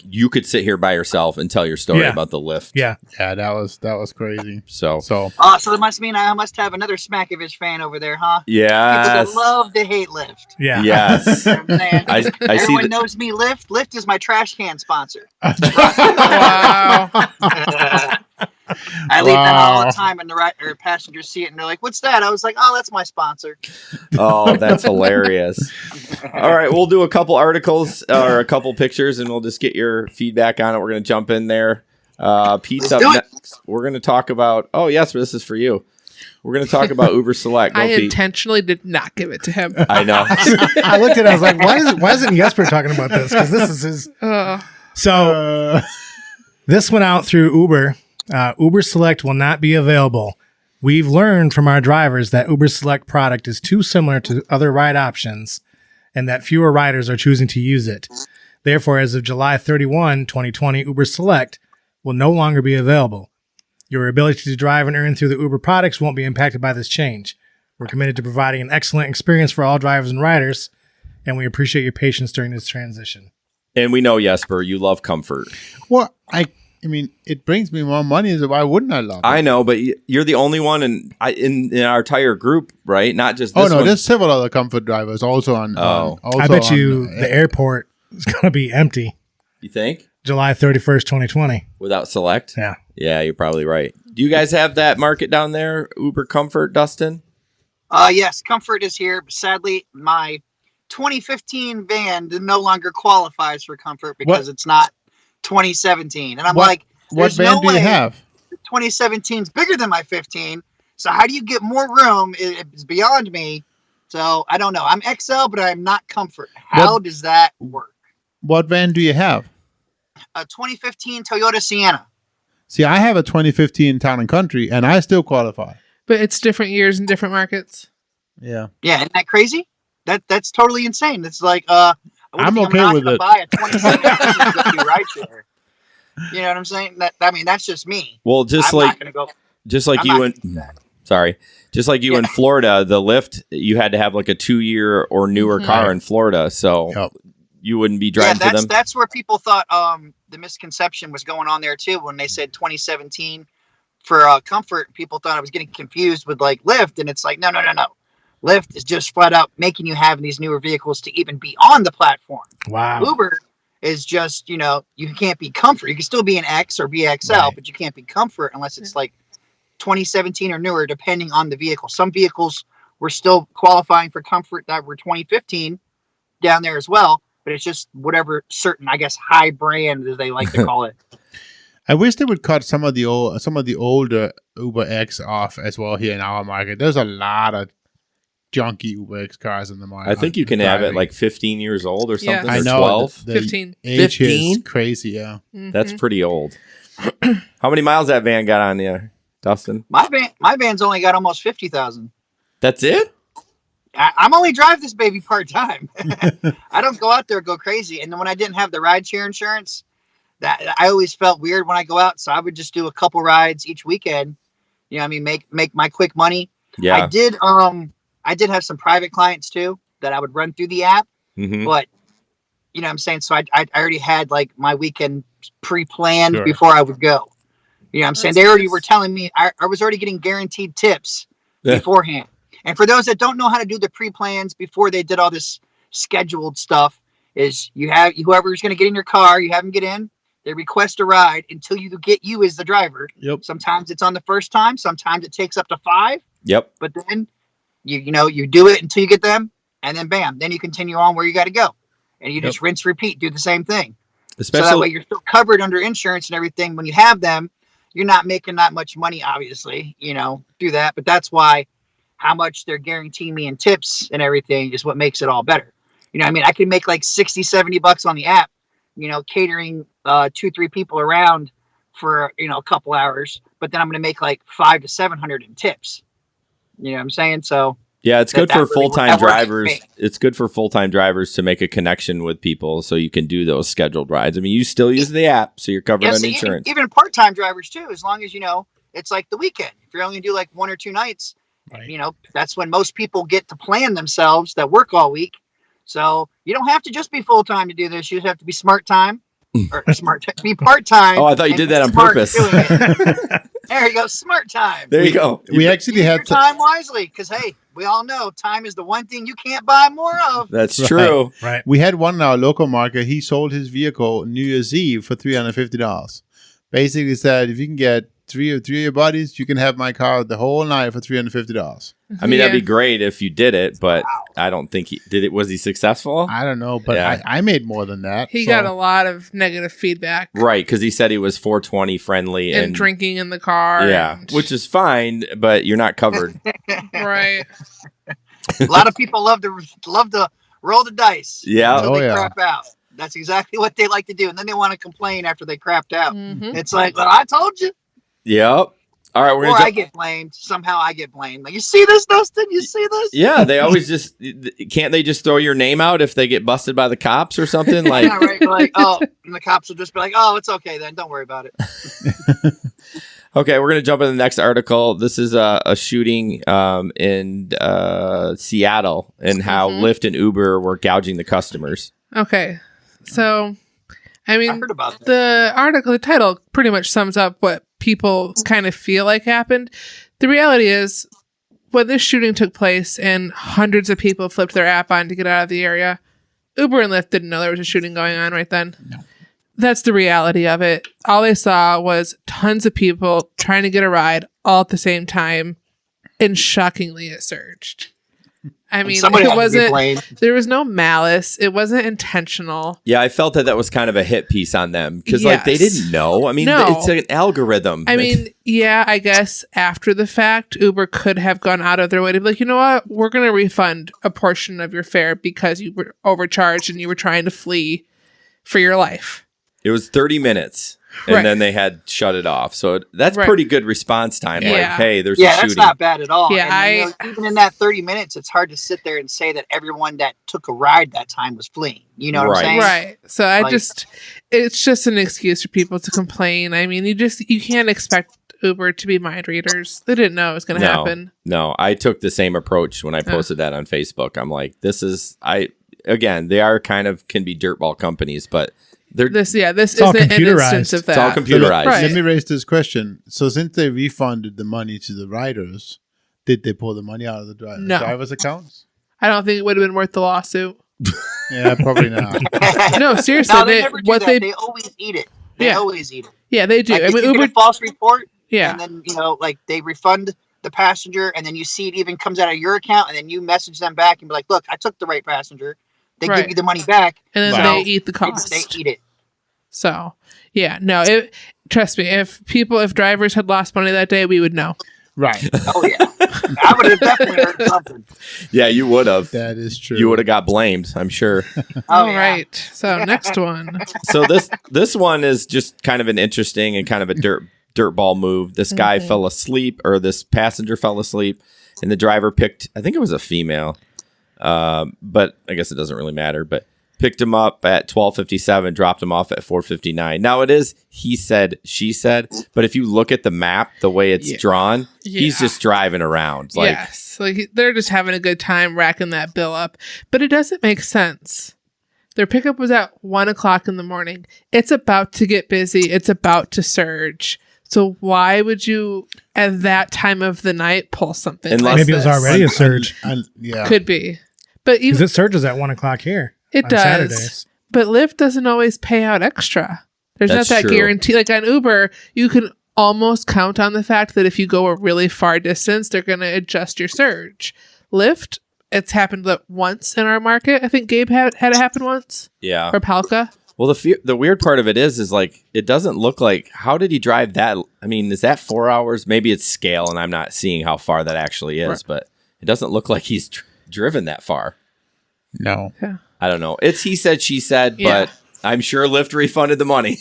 you could sit here by yourself and tell your story about the Lyft. Yeah, that was crazy. So that must mean I must have another Smackovich fan over there, huh? Yeah. People that love to hate Lyft. Yeah. Yes. Everyone knows me. Lyft. Lyft is my trash can sponsor. Wow. I leave that all the time in the passenger seat, and they're like, "What's that?" I was like, "Oh, that's my sponsor." Oh, that's hilarious. All right, we'll do a couple articles or a couple pictures, and we'll just get your feedback on it. We're going to jump in there. Pete's up next. We're going to talk about. Oh, yes, this is for you. We're going to talk about Uber Select. I intentionally did not give it to him. I know. I looked at it. I was like, why isn't Jesper talking about this? Because this is his. So this went out through Uber. Uber Select will not be available. We've learned from our drivers that Uber Select product is too similar to other ride options and that fewer riders are choosing to use it. Therefore, as of July 31, 2020, Uber Select will no longer be available. Your ability to drive and earn through the Uber products won't be impacted by this change. We're committed to providing an excellent experience for all drivers and riders, and we appreciate your patience during this transition. And we know, Jesper, you love comfort. Well, I mean, it brings me more money, so why wouldn't I love it? I know, but you're the only one in our entire group, right? Not just this one. There's several other comfort drivers also on. I bet you the airport is going to be empty. You think? July 31st, 2020. Without Select? Yeah. Yeah, you're probably right. Do you guys have that market down there, Uber Comfort, Dustin? Yes, Comfort is here. But sadly, my 2015 van no longer qualifies for Comfort because it's not 2017. And I'm like, what van do you have? 2017 is bigger than my 15. So how do you get more room? It's beyond me. So I don't know. I'm XL, but I'm not Comfort. How does that work? What van do you have? A 2015 Toyota Sienna. See, I have a 2015 Town and Country, and I still qualify. But it's different years in different markets. Yeah. Yeah, isn't that crazy? That's totally insane. It's like I'm okay with it. Buy a 2017 rideshare. You know what I'm saying? That's just me. Well, just I'm like not gonna go, just like I'm you not in gonna do that. sorry, just like you in Florida, the Lyft you had to have like a 2-year or newer car in Florida, so you wouldn't be driving for them. That's where people thought the misconception was going on there too when they said 2017 for Comfort. People thought I was getting confused with like Lyft, and it's like no. Lyft is just flat out making you have these newer vehicles to even be on the platform. Wow. Uber is just, you can't be Comfort. You can still be an X or BXL, but you can't be Comfort unless it's like 2017 or newer, depending on the vehicle. Some vehicles were still qualifying for Comfort that were 2015 down there as well, but it's just whatever certain, I guess, high brand as they like to call it. I wish they would cut some of the older Uber X off as well here in our market. There's a lot of junky Uber X cars in the market. I think you can have it like 15 years old or something. Yeah. Or I know 12. 15. Age 15? is crazy, yeah. Mm-hmm. That's pretty old. How many miles that van got on you, Dustin? My van's only got almost 50,000. That's it? I'm only drive this baby part-time. I don't go out there and go crazy. And then when I didn't have the rideshare insurance, that I always felt weird when I go out. So I would just do a couple rides each weekend. Make my quick money. Yeah. I did have some private clients too that I would run through the app, but you know what I'm saying? So I already had like my weekend pre-planned before I would go. You know what I'm saying? They already were telling me I was already getting guaranteed tips beforehand. And for those that don't know how to do the pre-plans before they did all this scheduled stuff is you have whoever's going to get in your car, you have them get in, they request a ride until you get you as the driver. Yep. Sometimes it's on the first time. Sometimes it takes up to 5. Yep. But then you do it until you get them, and then bam, then you continue on where you got to go, and you just rinse, repeat, do the same thing. Especially so that way you're still covered under insurance and everything. When you have them, you're not making that much money, obviously, through that. But that's why how much they're guaranteeing me in tips and everything is what makes it all better. I can make like $60-$70 on the app, catering 2-3 people around for, a couple hours, but then I'm going to make like $500 to $700 in tips. You know what I'm saying? So yeah, it's good for full-time drivers. It's good for full-time drivers to make a connection with people so you can do those scheduled rides. I mean, you still use the app, so you're covered on insurance. Even part-time drivers too, as long as, it's like the weekend. If you're only going to do like 1 or 2 nights, right. That's when most people get to plan themselves that work all week. So you don't have to just be full-time to do this. You just have to be be part-time. Oh, I thought you did that on purpose. There you go. Smart time. There you go. We actually had time wisely because, hey, we all know time is the one thing you can't buy more of. That's true. Right. We had one in our local market. He sold his vehicle New Year's Eve for $350. Basically said, if you can get three of your buddies, you can have my car the whole night for $350. I mean, that'd be great if you did it, but I don't think he did it. Was he successful? I don't know, but I made more than that. He got a lot of negative feedback. Right, because he said he was 420 friendly and drinking in the car. Yeah, which is fine, but you're not covered. Right. A lot of people love to roll the dice. Yeah. Until they crap out. That's exactly what they like to do. And then they want to complain after they crapped out. Mm-hmm. It's like, well, I told you. Yep. All right, I get blamed. Somehow I get blamed. Like, you see this, Dustin? You see this? Yeah, they always can't they just throw your name out if they get busted by the cops or something? Like, yeah, right. Like, and the cops will just be like, oh, it's okay then. Don't worry about it. Okay, we're going to jump in the next article. This is a shooting in Seattle and how Lyft and Uber were gouging the customers. Okay, so I mean, I heard about that. The title pretty much sums up what people kind of feel like happened. The reality is, when this shooting took place and hundreds of people flipped their app on to get out of the area, Uber and Lyft didn't know there was a shooting going on right then. No. That's the reality of it. All they saw was tons of people trying to get a ride all at the same time, and shockingly it surged. I mean, it wasn't, there was no malice. It wasn't intentional. Yeah, I felt that was kind of a hit piece on them because like they didn't know. I mean, it's an algorithm. I mean, yeah, I guess after the fact, Uber could have gone out of their way to be like, you know what? We're going to refund a portion of your fare because you were overcharged and you were trying to flee for your life. It was 30 minutes. And then they had shut it off. So that's pretty good response time. Yeah. Like, hey, there's a shooting. Yeah, that's not bad at all. Yeah, and even in that 30 minutes, it's hard to sit there and say that everyone that took a ride that time was fleeing. You know what I'm saying? Right. So it's just an excuse for people to complain. I mean, you can't expect Uber to be mind readers. They didn't know it was going to happen. No, I took the same approach when I posted that on Facebook. I'm like, they are can be dirtball companies, but this isn't an instance of that. It's all computerized. Let me raise this question. So since they refunded the money to the riders, did they pull the money out of the driver's accounts? I don't think it would have been worth the lawsuit. Yeah, probably not. No, seriously. No, they never do that. They always eat it. They always eat it. Yeah, they do. Like, I mean, Uber get a false report. Yeah. And then, they refund the passenger, and then you see it even comes out of your account, and then you message them back and be like, look, I took the right passenger. They give you the money back. And then they eat the cost. They eat it. So, yeah, no, trust me, if drivers had lost money that day, we would know. Right. Oh, yeah. I would have definitely heard something. Yeah, you would have. That is true. You would have got blamed, I'm sure. All right. So, next one. So, this one is just kind of an interesting and kind of a dirtball move. This guy fell asleep, or this passenger fell asleep, and the driver picked, I think it was a female, but I guess it doesn't really matter, but picked him up at 12:57, dropped him off at 4:59. Now it is he said, she said, but if you look at the map, the way it's drawn, he's just driving around. They're just having a good time racking that bill up. But it doesn't make sense. Their pickup was at 1:00 in the morning. It's about to get busy. It's about to surge. So why would you, at that time of the night, pull something like maybe it was already a surge. Could be. But because it surges at 1:00 here. It does. Saturdays. But Lyft doesn't always pay out extra. There's not that guarantee. Like on Uber, you can almost count on the fact that if you go a really far distance, they're going to adjust your surge. Lyft, it's happened once in our market. I think Gabe had it happen once. Yeah. Or Palka. Well, the weird part of it is like, it doesn't look like, how did he drive that? I mean, is that 4 hours? Maybe it's scale and I'm not seeing how far that actually is, but it doesn't look like he's driven that far. No. Yeah. I don't know. It's he said, she said, but I'm sure Lyft refunded the money.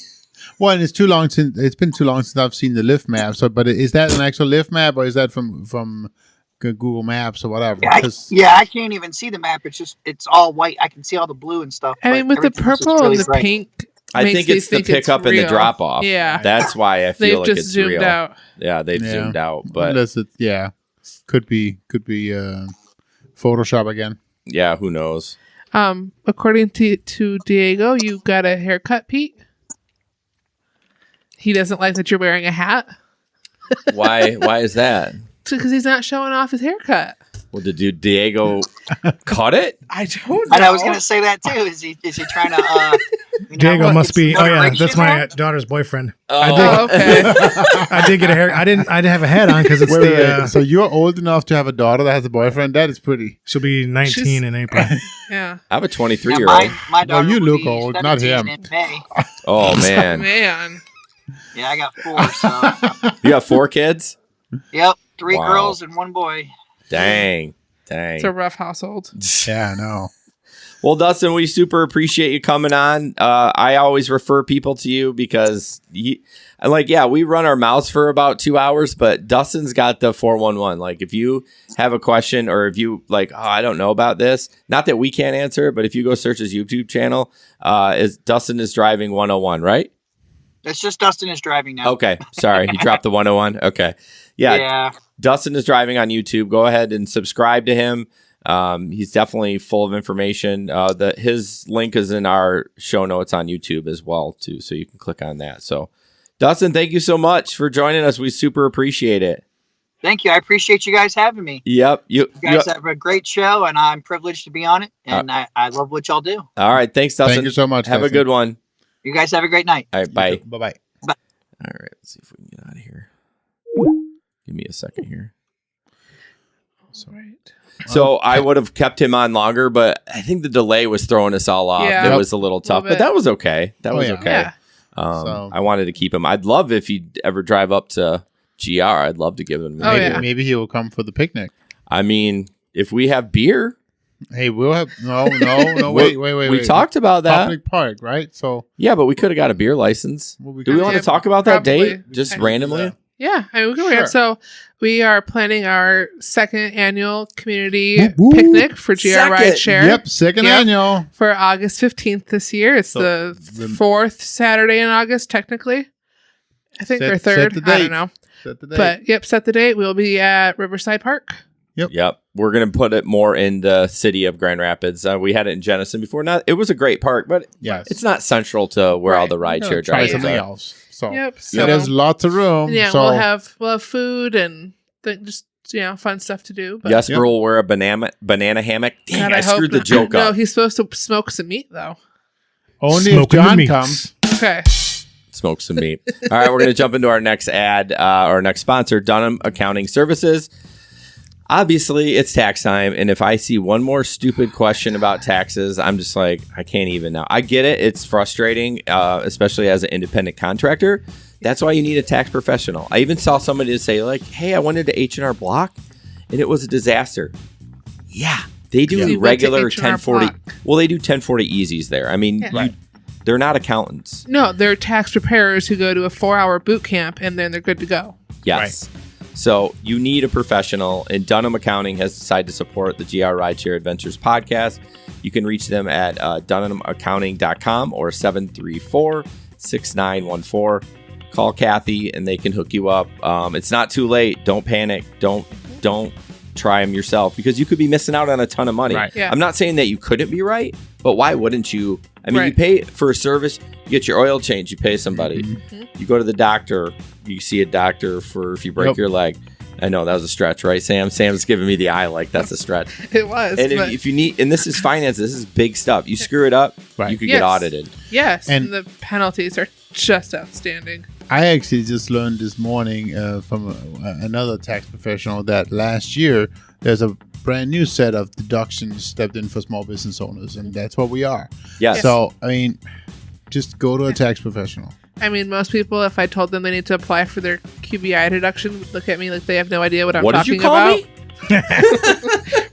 Well, and it's been too long since I've seen the Lyft map. So, but is that an actual Lyft map or is that from Google Maps or whatever? I can't even see the map. It's all white. I can see all the blue and stuff. I mean, with the purple and the pink, I think it's the pickup and the drop off. Yeah, that's why I feel like it's zoomed real. Out. Yeah, they've zoomed out, but unless it, could be Photoshop again. Yeah, who knows? According to Diego, you got a haircut, Pete. He doesn't like that you're wearing a hat. Why is that? Because he's not showing off his haircut. Well, did Diego cut it? I don't know. I was going to say that too. Is he trying to? Diego must be. Oh yeah, that's my daughter's boyfriend. Okay. I did get a hair. I didn't have a hat on because it's wait. So you're old enough to have a daughter that has a boyfriend? That is pretty. She'll be 19 in April. Yeah. I have a 23-year-old. My daughter. You look old, not him. In May. Oh man. Man. Yeah, I got 4. So. You got 4 kids? Yep, 3 girls and 1 boy. Dang. It's a rough household. Yeah, I know. Well, Dustin, we super appreciate you coming on. I always refer people to you because we run our mouths for about 2 hours, but Dustin's got the 411. Like, if you have a question or if you I don't know about this, not that we can't answer it, but if you go search his YouTube channel, Dustin is Driving 101, right? It's just Dustin is Driving now. Okay. Sorry. He dropped the 101. Okay. Yeah. Dustin is Driving on YouTube. Go ahead and subscribe to him. He's definitely full of information. His link is in our show notes on YouTube as well, too. So you can click on that. So, Dustin, thank you so much for joining us. We super appreciate it. Thank you. I appreciate you guys having me. Yep. You guys have a great show, and I'm privileged to be on it. And I love what y'all do. All right. Thanks, Dustin. Thank you so much. Have a good one. You guys have a great night. All right. Bye. Bye-bye. Bye. All right. Let's see if we can get out of here. Give me a second here. So I would have kept him on longer, but I think the delay was throwing us all off. Yeah. It was a little tough, but that was okay. Okay. Yeah. I wanted to keep him. I'd love if he'd ever drive up to GR. I'd love to give him. Maybe he will come for the picnic. I mean, if we have beer. Hey, we'll have no. wait. We talked about that. Public park, right? So yeah, but we could have got a beer license. Do we want to talk about that date just randomly? Yeah, I mean, we can So we are planning our 2nd annual community picnic for GR Rideshare. Yep, second annual. For August 15th this year. It's the 4th Saturday in August, technically. I think, or 3rd. I don't know. Set the date. But, set the date. We'll be at Riverside Park. Yep. We're going to put it more in the city of Grand Rapids. We had it in Jenison before. It was a great park, but it's not central to where all the rideshare drivers something are. else. So, so there's lots of room. Yeah, so. we'll have food and just fun stuff to do. But Jesper will wear a banana hammock. Dang, I screwed the joke up. No, he's supposed to smoke some meat though. Only if John comes. Okay. Smoke some meat. All right, we're going to jump into our next ad, our next sponsor, Dunham Accounting Services. Obviously, it's tax time, and if I see one more stupid question about taxes, I'm just like, I can't even now. I get it. It's frustrating, especially as an independent contractor. That's why you need a tax professional. I even saw somebody say, hey, I went into H&R Block, and it was a disaster. Yeah, they do regular 1040. Well, they do 1040 easies there. I mean, they're not accountants. No, they're tax preparers who go to a 4-hour boot camp, and then they're good to go. Yes. Right. So you need a professional, and Dunham Accounting has decided to support the GR Rideshare Adventures podcast. You can reach them at dunhamaccounting.com or 734-6914. Call Kathy, and they can hook you up. It's not too late. Don't panic. Don't try them yourself because you could be missing out on a ton of money. Right. Yeah. I'm not saying that you couldn't be right, but why wouldn't you? I mean, you pay for a service, you get your oil change, you pay somebody. Mm-hmm. You go to the doctor, you see a doctor for if you break your leg. I know that was a stretch, right, Sam? Sam's giving me the eye like that's a stretch. It was. And if you need, and this is finance, this is big stuff. You screw it up, you could get audited. Yes, and the penalties are just outstanding. I actually just learned this morning from another tax professional that last year there's a brand new set of deductions stepped in for small business owners, and that's what we are. Yes. So, I mean, Just go to a tax professional. I mean, most people, if I told them they need to apply for their QBI deduction, would look at me like they have no idea what I'm talking about. What did you call me?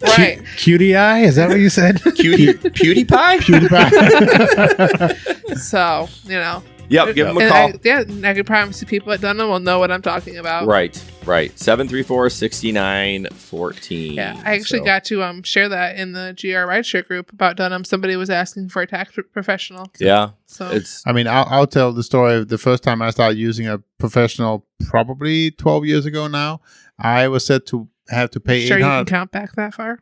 Right. QDI? Is that what you said? PewDiePie? PewDiePie. So, Yep, give them a call. I can promise you people at Dunham will know what I'm talking about. Right. 734-6914. Yeah, I actually got to share that in the GR Rideshare group about Dunham. Somebody was asking for a tax professional. Yeah. So I'll tell the story of the first time I started using a professional, probably 12 years ago now. I was set to have to pay sure $800. You can count back that far?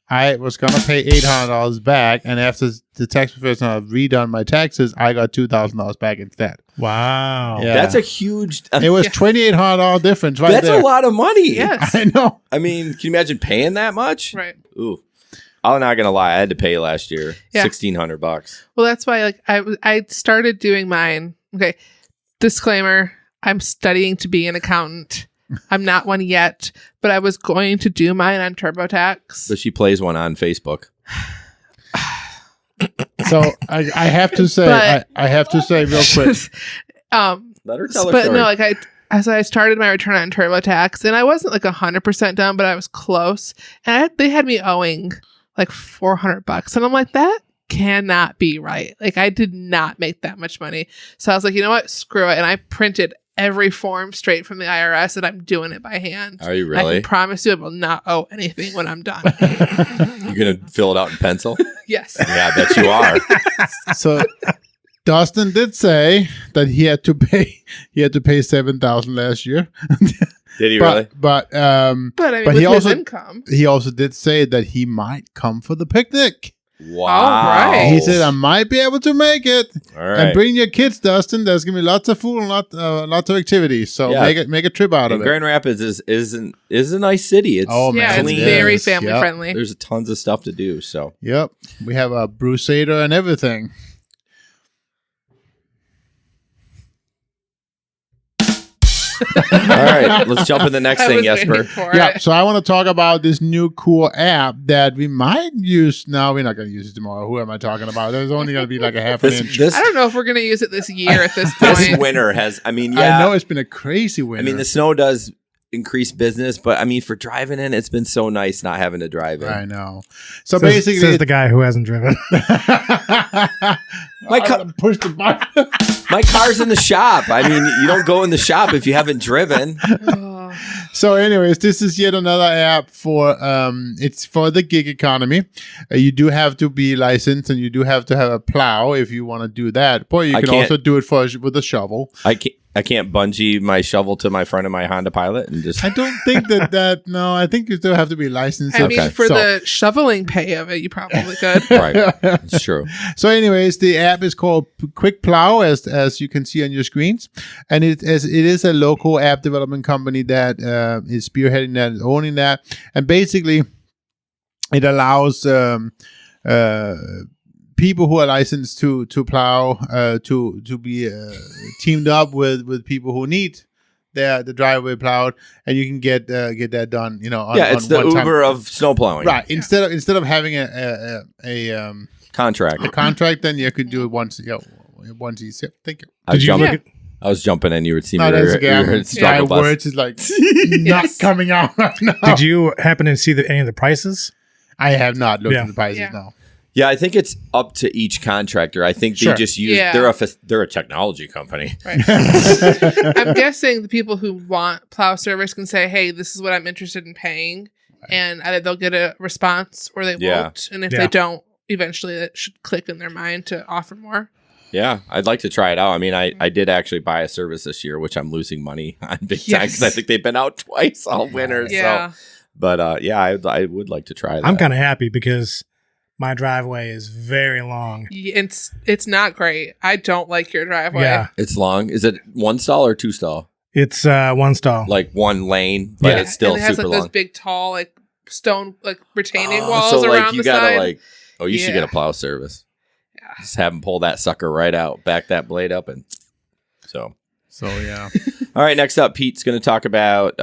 I was going to pay $800 back, and after the tax professional had redone my taxes, I got $2,000 back instead. Wow. Yeah. That's a huge... It was $2,800 difference right That's there. a lot of money. Yes. I know. I mean, can you imagine paying that much? Right. Ooh. I'm not going to lie. I had to pay last year Yeah. $1,600. Well, that's why I started doing mine. Okay. Disclaimer. I'm studying to be an accountant. I'm not one yet, but I was going to do mine on TurboTax. So she plays one on Facebook. So I have to say, I have to say real quick. Let her tell her but story. no, as I started my return on TurboTax, and I wasn't 100% done, but I was close, and they had me owing $400, and I'm like, that cannot be right. I did not make that much money. So I was like, you know what? Screw it. And I printed every form straight from the IRS, and I'm doing it by hand. Are you really? I can promise you I will not owe anything when I'm done. You're going to fill it out in pencil? Yes. Yeah, I bet you are. So Dustin did say that he had to pay $7,000 last year. Did he really? But I mean, with he his also, income. He also did say that he might come for the picnic. Wow. All right. He said, I might be able to make it. All right. And bring your kids, Dustin. There's going to be lots of food and lots of activities. So Yeah. make a trip out of it. Grand Rapids is a nice city. It's It's clean. very family friendly. There's tons of stuff to do. So Yep. We have a Brusader and everything. all right, let's jump in the next thing, Jesper. Yeah, so I want to talk about this new cool app that we might use. No, we're not going to use it tomorrow. Who am I talking about? There's only going to be a half an inch. I don't know if we're going to use it this year at this point. This winter has, I know it's been a crazy winter. I mean, the snow does increase business, but I mean, for driving in, it's been so nice not having to drive in. I know. So basically, says the guy who hasn't driven. Push the button. My car's in the shop. I mean, you don't go in the shop if you haven't driven. So anyways, this is yet another app for it's for the gig economy. You do have to be licensed, and you do have to have a plow if you want to do that. But you can also do it with a shovel. I can't bungee my shovel to my front of my Honda Pilot and just. I don't think that. No, I think you still have to be licensed. I mean, for the shoveling pay of it, you probably could. Right, it's true. So, anyways, the app is called Quick Plow, as you can see on your screens, and it is a local app development company that is spearheading that, and owning that, and basically, it allows people who are licensed to plow to be teamed up with people who need the driveway plowed, and you can get that done. It's the Uber of snow plowing, right? Instead of having a contract, then you could do it once. Once easy. Thank you. I was jumping and you would see me. My words is not coming out right now. Did you happen to see any of the prices? I have not looked at the prices now. Yeah, I think it's up to each contractor. I think they just use they're a technology company. Right. I'm guessing the people who want plow service can say, "Hey, this is what I'm interested in paying," and either they'll get a response or they won't. And if they don't, eventually it should click in their mind to offer more. Yeah, I'd like to try it out. I mean, I did actually buy a service this year, which I'm losing money on big time because I think they've been out twice all winter. Yeah. So, but I would like to try that. I'm kind of happy because my driveway is very long. It's not great. I don't like your driveway. Yeah. It's long. Is it one stall or two stall? It's one stall. Like one lane, but it's still and it has super those long. big tall stone retaining walls around you the side. you should get a plow service. Yeah. Just have them pull that sucker right out, back that blade up, and so yeah. All right, next up, Pete's going to talk about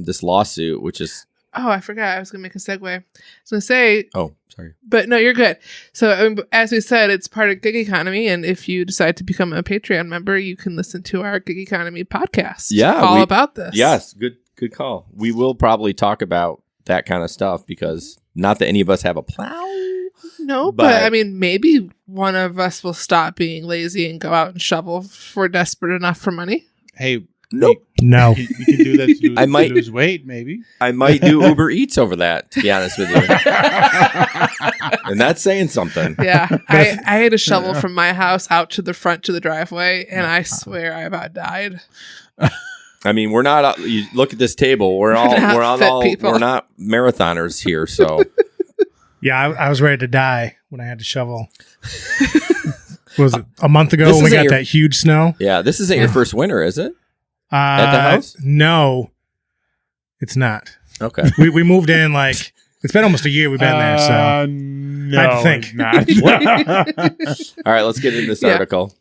this lawsuit, which is Oh, I forgot. I was going to make a segue. I was going to say. Oh, sorry. But no, you're good. So as we said, it's part of Gig Economy. And if you decide to become a Patreon member, you can listen to our Gig Economy podcast. Yeah. All about this. Yes. Good call. We will probably talk about that kind of stuff because not that any of us have a plow. No, but I mean, maybe one of us will stop being lazy and go out and shovel if we're desperate enough for money. Hey. Nope. No. We can do that to lose weight, maybe. I might do Uber Eats over that, to be honest with you. And that's saying something. Yeah. I had to shovel from my house out to the front to the driveway, and I swear I about died. I mean, we're not. You look at this table. We're not marathoners here. So, yeah, I was ready to die when I had to shovel. Was it a month ago when we got that huge snow? Yeah, this isn't your first winter, is it? At the house? No, it's not. Okay. We moved in it's been almost a year we've been there, so no, I had to think. All right, let's get into this article.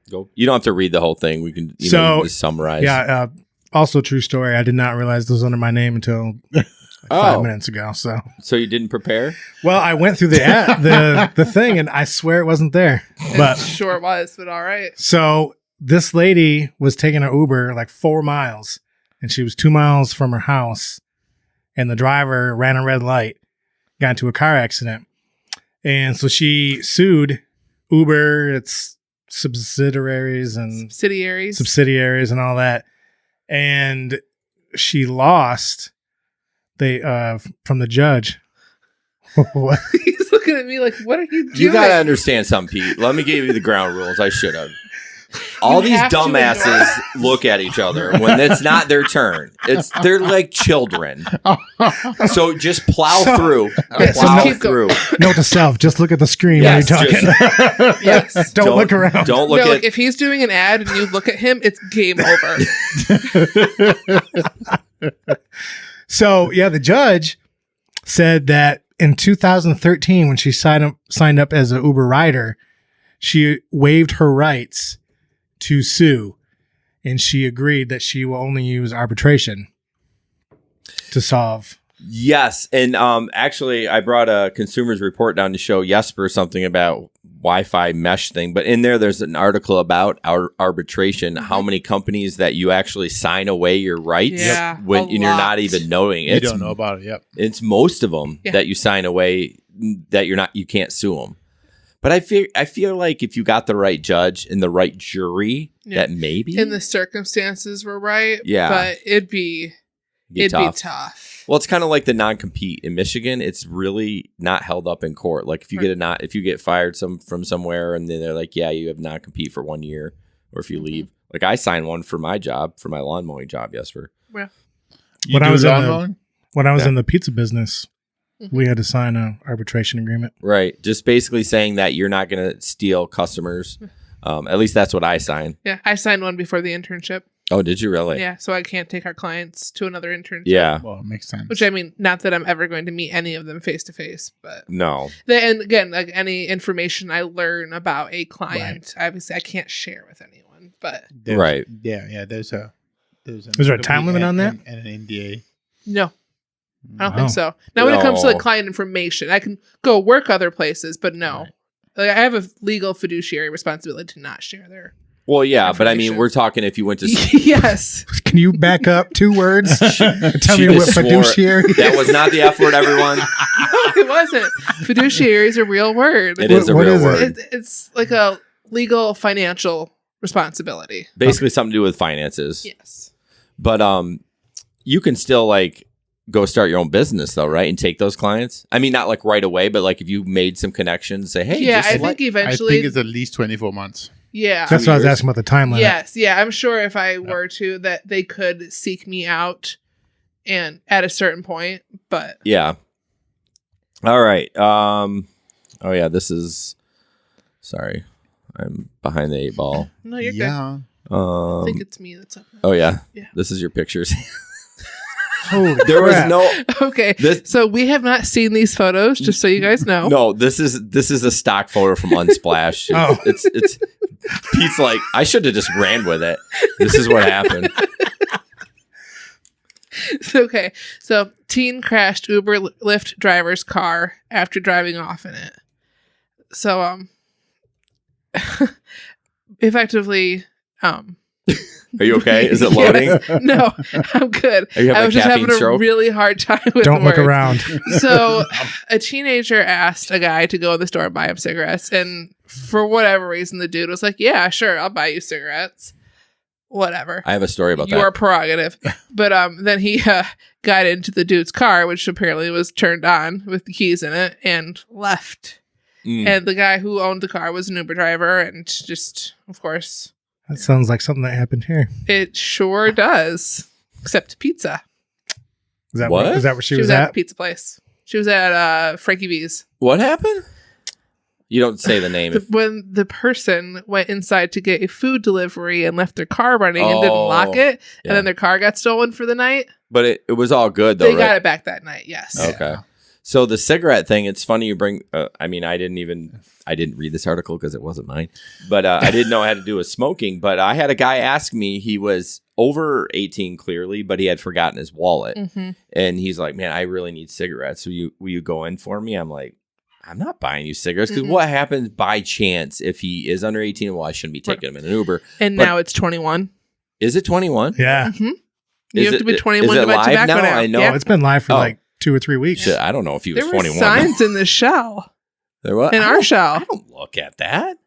Go. You don't have to read the whole thing. We can just summarize. Yeah. Also, true story. I did not realize this was under my name until 5 minutes ago. So you didn't prepare? Well, I went through the thing, and I swear it wasn't there. But sure it was, but all right. So this lady was taking an Uber 4 miles, and she was 2 miles from her house, and the driver ran a red light, got into a car accident. And so she sued Uber, its subsidiaries and all that. And she lost from the judge. What? He's looking at me like, what are you doing? You got to understand something, Pete. Let me give you the ground rules. I should have. All these dumbasses look at each other when it's not their turn. They're like children. So just plow through. Plow through. Note to self: just look at the screen when you're talking. Yes. Don't look around. Don't look at. If he's doing an ad and you look at him, it's game over. So yeah, the judge said that in 2013, when she signed up as an Uber rider, she waived her rights to sue, and she agreed that she will only use arbitration to solve. Yes, and actually, I brought a consumer's report down to show Jesper something about Wi-Fi mesh thing, but in there's an article about arbitration, how many companies that you actually sign away your rights when you're not even knowing it. You don't know about it. Yep, it's most of them that you sign away that you can't sue them. But I feel like if you got the right judge and the right jury, that maybe and the circumstances were right. Yeah, but it'd be tough. Well, it's kind of like the non-compete in Michigan. It's really not held up in court. Like if you get fired from somewhere, and then they're like, yeah, you have non-compete for 1 year, or if you leave. Like I signed one for my job, for my lawn mowing job, Jesper. Yeah. When I was in the pizza business, we had to sign an arbitration agreement. Right. Just basically saying that you're not going to steal customers. At least that's what I signed. Yeah. I signed one before the internship. Oh, did you really? Yeah. So I can't take our clients to another internship. Yeah. Well, it makes sense. Which, I mean, not that I'm ever going to meet any of them face to face, but. No. And again, like any information I learn about a client, obviously I can't share with anyone, but. Right. Yeah. There's Is there a time limit on that? And an NDA. No. I don't think so. Now, when it comes to like client information, I can go work other places, but no. Like, I have a legal fiduciary responsibility to not share their. Well, yeah, but I mean, we're talking if you went to. Yes. Can you back up 2 words? Tell me what fiduciary. That was not the F word, everyone. No, it wasn't. Fiduciary is a real word. It is a real word. It's like a legal financial responsibility. Basically, something to do with finances. Yes. But you can still go start your own business though, right? And take those clients. I mean, not like right away, but like if you made some connections, say, hey, yeah, I think eventually. I think it's at least 24 months. Yeah. That's what I was asking about the time limit. Yes. Yeah. I'm sure if I were to, that they could seek me out and at a certain point, but. Yeah. All right. Oh yeah, this is, sorry. I'm behind the 8 ball. No, you're good. I think it's me that's up. Oh yeah. Yeah. This is your pictures. There was no. Okay, so we have not seen these photos, just so you guys know. No, this is a stock photo from Unsplash. It's Pete's like, I should have just ran with it. This is what happened. Okay, so teen crashed Uber Lyft driver's car after driving off in it. So, effectively, Are you okay? Is it loading? No, I'm good. Are you having I was just having stroke? a really hard time with Don't look words. around. So, a teenager asked a guy to go in the store and buy him cigarettes, and for whatever reason, the dude was like, "Yeah, sure, I'll buy you cigarettes." Whatever. I have a story about that. Your prerogative. But then he got into the dude's car, which apparently was turned on with the keys in it, and left. And the guy who owned the car was an Uber driver, and just, of course, That sounds like something that happened here. it sure does. Except pizza. Is that What? Is that where she She was was at at? the pizza place. She was at Frankie V's. What happened? You don't say the name. When the person went inside to get a food delivery and left their car running and didn't lock it, yeah. and then their car got stolen for the night. But it was all good, though, They right? got it back that night, yes. Okay. So the cigarette thing, it's funny you bring, I didn't read this article because it wasn't mine, but I didn't know how to do with smoking. But I had a guy ask me, he was over 18 clearly, but he had forgotten his wallet. Mm-hmm. And he's like, man, I really need cigarettes. So will you go in for me? I'm like, I'm not buying you cigarettes because what happens by chance if he is under 18? Well, I shouldn't be taking him in an Uber. And But now it's 21. Is it 21? Yeah. Mm-hmm. You have to be 21 is to it buy live tobacco now. I know. Yeah. It's been live for Oh. like 2 or 3 weeks. Shit, I don't know if he was There were 21. signs in the shell. There was? In our shell. I don't look at that.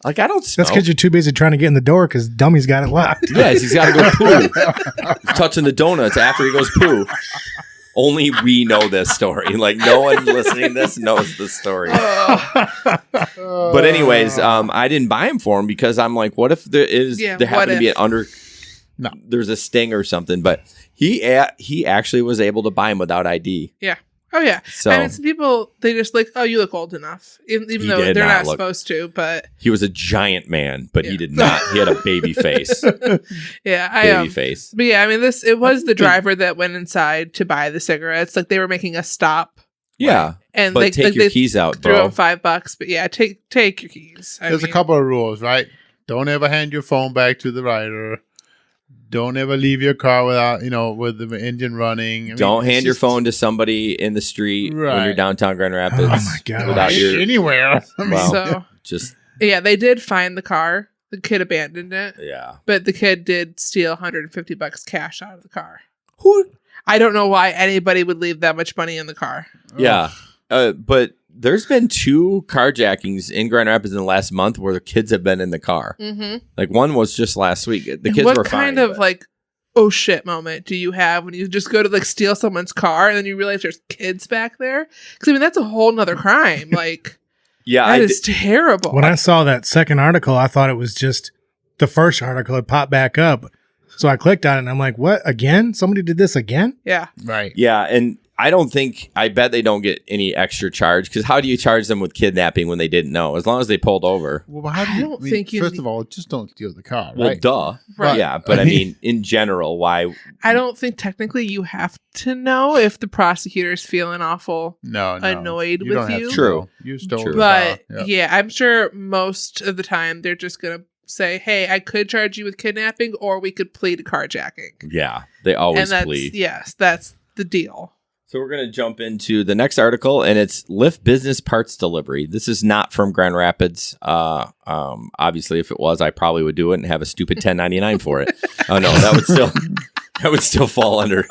Like, I don't smoke. That's because you're too busy trying to get in the door because Dummy's got it locked. Yes, he's got to go poo. Touching the donuts after he goes poo. Only we know this story. Like, no one listening to this knows the story. But anyways, I didn't buy him for him because I'm like, what if there happened to be there's a sting or something. But he actually was able to buy him without ID. Yeah. Oh, yeah. So I mean, some people, they just like, oh, you look old enough. Even though they're not supposed to, but. He was a giant man, but he did not. He had a baby face. Yeah. Baby face. But yeah, I mean, it was the driver that went inside to buy the cigarettes. Like, they were making a stop. Yeah. Right? And but take your keys out, threw bro. him $5. But yeah, take your keys. There's a couple of rules, right? Don't ever hand your phone back to the rider. Don't ever leave your car without, with the engine running. Don't hand your phone to somebody in the street when you're downtown Grand Rapids. Oh my God. Without anywhere. Yeah, they did find the car. The kid abandoned it. Yeah. But the kid did steal $150 cash out of the car. Who? I don't know why anybody would leave that much money in the car. Yeah. But there's been 2 carjackings in Grand Rapids in the last month where the kids have been in the car. Mm-hmm. Like, one was just last week. The kids what were fine. kind of like, oh shit moment do you have when you just go to like steal someone's car and then you realize there's kids back there? Because I mean, that's a whole nother crime. Like, yeah, that is terrible. When I saw that second article, I thought it was just the first article had popped back up. So I clicked on it and I'm like, what? Again? Somebody did this again? Yeah. Right. Yeah. And I bet they don't get any extra charge because how do you charge them with kidnapping when they didn't know? As long as they pulled over. Well, how do you, first of all, just don't steal the car, Well, right? duh. Right. Yeah. But I mean, in general, why? I don't think technically you have to know if the prosecutor's feeling awful annoyed you don't with have you. to True. know. You stole the But car. yeah, I'm sure most of the time they're just going to say, hey, I could charge you with kidnapping or we could plead to carjacking. Yeah. They always and plead. Yes, that's the deal. So we're going to jump into the next article, and it's Lyft Business Parts Delivery. This is not from Grand Rapids. Obviously, if it was, I probably would do it and have a stupid 1099 for it. Oh no, that would still fall under.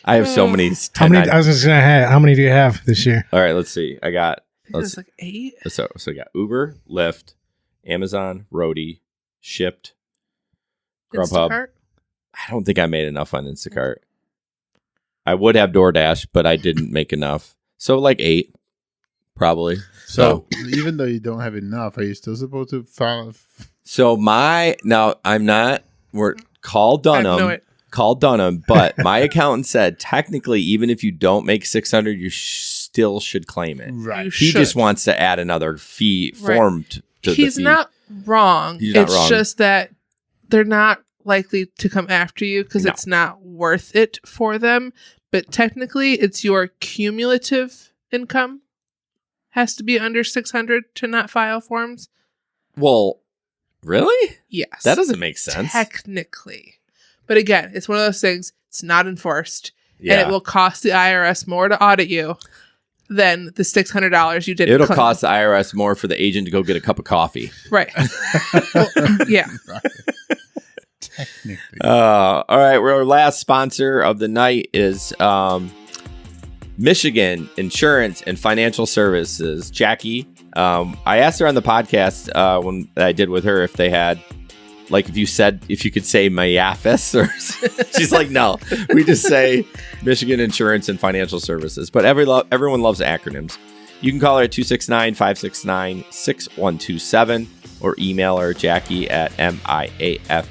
I have so many. How many? I was just gonna have. How many do you have this year? All right, let's see. I got. It's like 8. So I got Uber, Lyft, Amazon, Roadie, Shipped, Grubhub. Instacart? I don't think I made enough on Instacart. I would have DoorDash, but I didn't make enough. So like 8, probably. So even though you don't have enough, are you still supposed to follow? So I'm not. We're call Dunham. Call Dunham, but my accountant said technically, even if you don't make 600, you still should claim it. Right. He just wants to add another fee form to the fee. He's not wrong. He's not wrong. It's just that they're not likely to come after you because it's not worth it for them. But technically, it's your cumulative income has to be under 600 to not file forms. Well, really? Yes. That doesn't make sense. Technically. But again, it's one of those things. It's not enforced. Yeah. And it will cost the IRS more to audit you than the $600 you didn't It'll claim. cost the IRS more for the agent to go get a cup of coffee. Right. Well, yeah. Technically. All right. Well, our last sponsor of the night is Michigan Insurance and Financial Services. Jackie, I asked her on the podcast when I did with her if they had, like, if you could say Mayafis, or she's like, no, we just say Michigan Insurance and Financial Services. But everyone loves acronyms. You can call her at 269-569-6127 or email her, Jackie at miafs.com.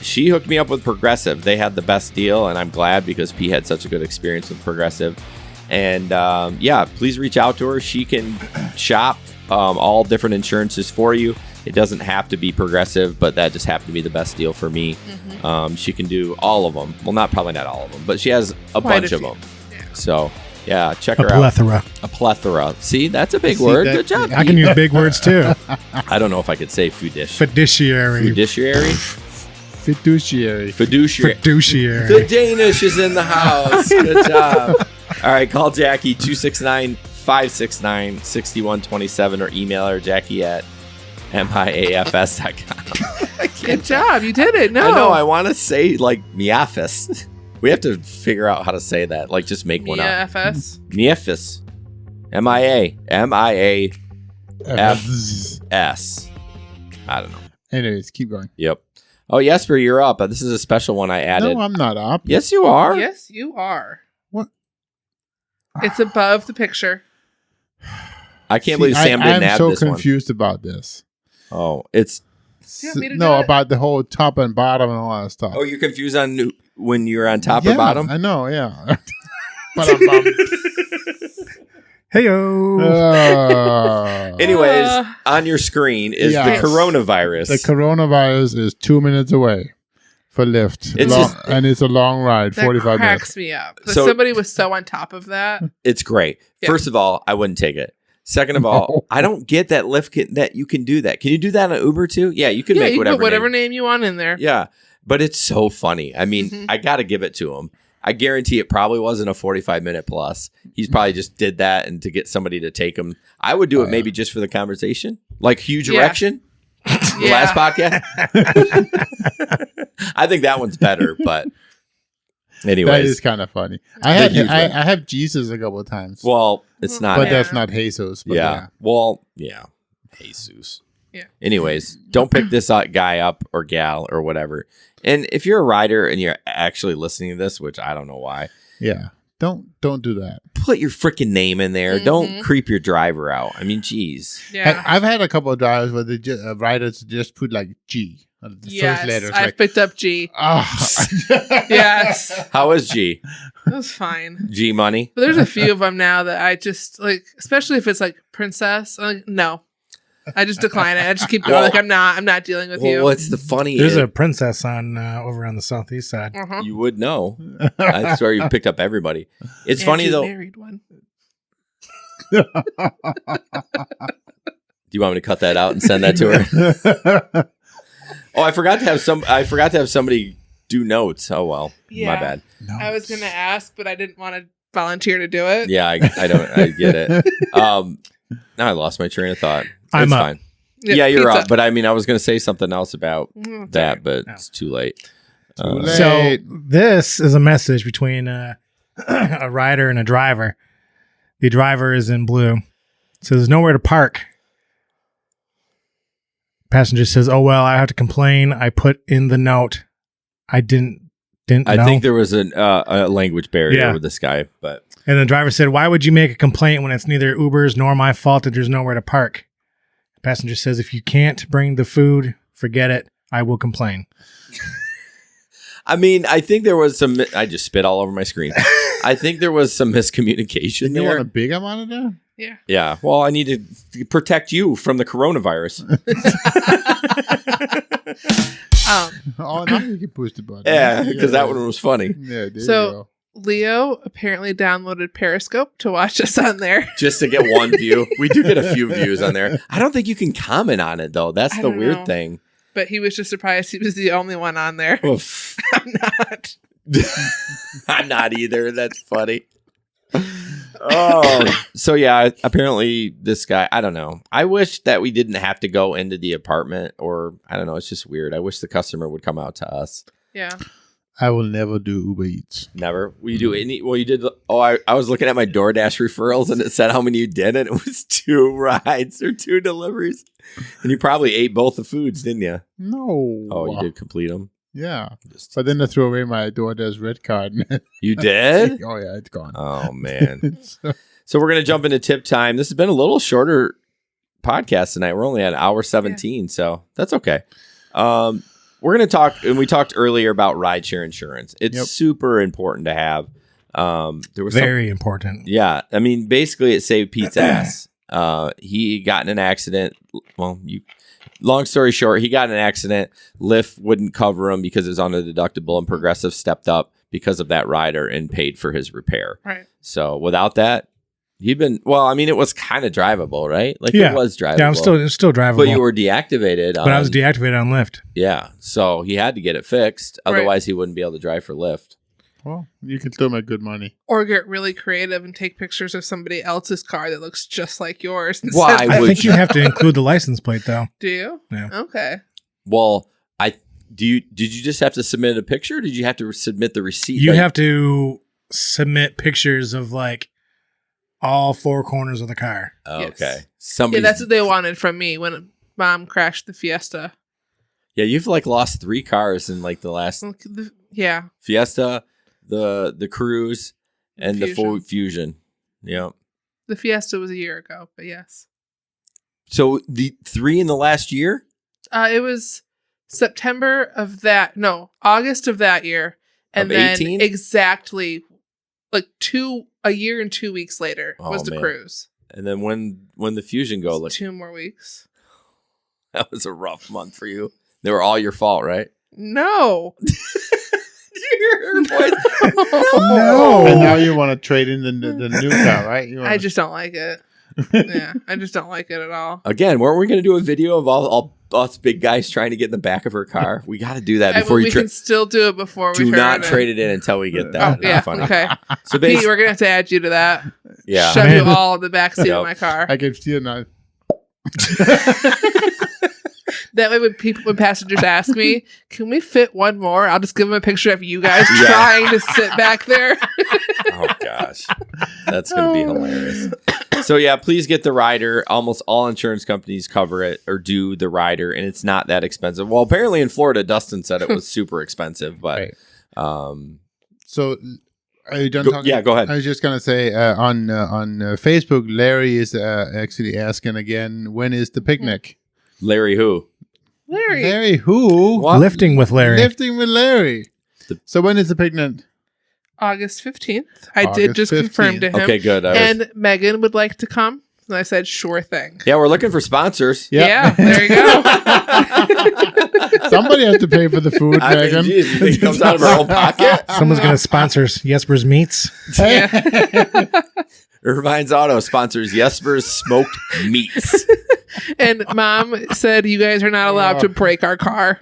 She hooked me up with Progressive. They had the best deal, and I'm glad because P had such a good experience with Progressive. And please reach out to her. She can shop all different insurances for you. It doesn't have to be Progressive, but that just happened to be the best deal for me. Mm-hmm. She can do all of them. Well, probably not all of them, but she has a bunch of them. Yeah. So, yeah, check her out. A plethora. See, that's a big word. Good job. I can use big words too. I don't know if I could say fiduciary. Fiduciary. Fiduciary. The Danish is in the house. Good job. All right, call Jackie 269-569-6127 or email her, Jackie at miafs.com. Good job. You did it. No. I know. I want to say like Miafis. We have to figure out how to say that. Like, just make one up. Miafis. Miafis. MIAFS. I don't know. Anyways, keep going. Yep. Oh, Jesper, you're up. This is a special one I added. No, I'm not up. Yes, you are. Yes, you are. What? It's above the picture. I can't believe Sam didn't add this one. I'm so confused about this. Oh, it's... about the whole top and bottom and all that stuff. Oh, you're confused on when you're on top or bottom? I know, yeah. Heyo. Anyways, on your screen is the coronavirus. The coronavirus is 2 minutes away for Lyft. And it's a long ride, 45 minutes. That cracks me up. So, somebody was so on top of that. It's great. Yeah. First of all, I wouldn't take it. Second of all, I don't get that Lyft that you can do that. Can you do that on Uber too? Yeah, you can make whatever name you want in there. Yeah, but it's so funny. I mean, I got to give it to him. I guarantee it probably wasn't a 45-minute plus. He's probably just did that and to get somebody to take him. I would do it maybe just for the conversation. Like Huge Erection, the last podcast. I think that one's better, but anyways. That is kind of funny. I have Jesus a couple of times. Well, it's not. But that's not Jesus. But yeah. Well, yeah. Jesus. Yeah. Anyways, don't pick this guy up or gal or whatever. And if you're a rider and you're actually listening to this, which I don't know why. Yeah. Don't do that. Put your freaking name in there. Mm-hmm. Don't creep your driver out. I mean, geez. Yeah. I've had a couple of drivers where the riders just put like G. The first letter. I've picked up G. Oh. Yes. How is G? It was fine. G money? But there's a few of them now that I just like, especially if it's like princess. I'm like, no. I just decline it. I just keep going. I'm not dealing with you. What's the funny? There's a princess on over on the southeast side. You would know. I swear you picked up everybody. It's funny though. Married one. Do you want me to cut that out and send that to her? Oh, I forgot to have somebody do notes. Oh well, my bad. Notes. I was gonna ask, but I didn't want to volunteer to do it. Yeah, I get it. Now I lost my train of thought. I'm it's up. Fine. Yeah, you're up. But I mean, I was going to say something else about that, but it's too late. So this is a message between a rider and a driver. The driver is in blue. So there's nowhere to park. Passenger says, "Oh well, I have to complain. I put in the note. I didn't know." I think there was a language barrier with this guy, but. And the driver said, "Why would you make a complaint when it's neither Uber's nor my fault that there's nowhere to park?" The passenger says, "If you can't bring the food, forget it. I will complain." I mean, I think there was some... I just spit all over my screen. I think there was some miscommunication there. You want a big amount of that? Yeah. Yeah. Well, I need to protect you from the coronavirus. Oh, now you can push the button. Yeah, because that one was funny. Yeah, there you go. Leo apparently downloaded Periscope to watch us on there. Just to get one view. We do get a few views on there. I don't think you can comment on it, though. That's the weird thing. but he was just surprised he was the only one on there. Oof. I'm not. I'm not either. That's funny. Oh, so yeah, apparently this guy, I don't know. I wish that we didn't have to go into the apartment, or I don't know. It's just weird. I wish the customer would come out to us. Yeah. I will never do Uber Eats. Never. Will you do any? Well, you did. Oh, I was looking at my DoorDash referrals and it said how many you did, and it was 2 rides or 2 deliveries. And you probably ate both the foods, didn't you? No. Oh, you did complete them? Yeah. But then I threw away my DoorDash red card. You did? Oh, yeah, it's gone. Oh, man. So we're going to jump into tip time. This has been a little shorter podcast tonight. We're only at hour 17, so that's okay. We're going to talk, and we talked earlier about rideshare insurance. It's super important to have. There was very important. Yeah. I mean, basically, it saved Pete's ass. He got in an accident. Well, long story short, he got in an accident. Lyft wouldn't cover him because it was on a deductible, and Progressive stepped up because of that rider and paid for his repair. Right. So without that, it was kind of drivable, right? Like it was drivable. Yeah, it was still drivable. But you were deactivated. But I was deactivated on Lyft. Yeah. So he had to get it fixed. Otherwise, he wouldn't be able to drive for Lyft. Well, you can still make good money. Or get really creative and take pictures of somebody else's car that looks just like yours. Why I think you have to include the license plate, though. Do you? Yeah. Okay. Well, did you just have to submit a picture? Or did you have to submit the receipt? You have to submit pictures of like all 4 corners of the car. Oh, Yes. okay. Yeah, that's what they wanted from me when Mom crashed the Fiesta. Yeah, you've like lost 3 cars in like the last Yeah. Fiesta, the Cruise, and the Ford Fusion. Yeah. The Fiesta was a year ago, but yes. So the 3 in the last year? It was August of that year. And Of then 18? exactly like a year and 2 weeks later was the man. Cruise. And then when the Fusion go? Like 2 more weeks. That was a rough month for you. They were all your fault, right? No. Did you hear her voice? No. And now you want to trade in the new car, right? I just don't like it. Yeah, I just don't like it at all. Again, weren't we going to do a video of all us big guys trying to get in the back of her car? We got to do that before we can still do it before we do turn not it trade it in until we get that. Oh, yeah, Funny. okay. So Pete, basically, we're going to have to add you to that. Yeah. Shove you all in the back seat of my car. I can steal now. That way when passengers ask me, can we fit one more? I'll just give them a picture of you guys trying to sit back there. Oh, gosh. That's going to be hilarious. So, yeah, please get the rider. Almost all insurance companies cover it or do the rider, and it's not that expensive. Well, apparently in Florida, Dustin said it was super expensive, but... Right. So, are you done talking? Yeah, go ahead. I was just going to say, on Facebook, Larry is actually asking again, when is the picnic? Larry who? Larry who? What? Lifting with Larry. Lifting with Larry. So when is the picnic? August 15th. I did just 15th. confirm to him. Okay, good. And Megan would like to come. And I said, sure thing. Yeah, we're looking for sponsors. Yeah, there you go. Somebody has to pay for the food, Megan. Geez, you think it comes out of our own pocket? Someone's going to sponsor Jesper's Meats. Irvine's Auto sponsors Jesper's Smoked Meats. And Mom said, you guys are not allowed to break our car.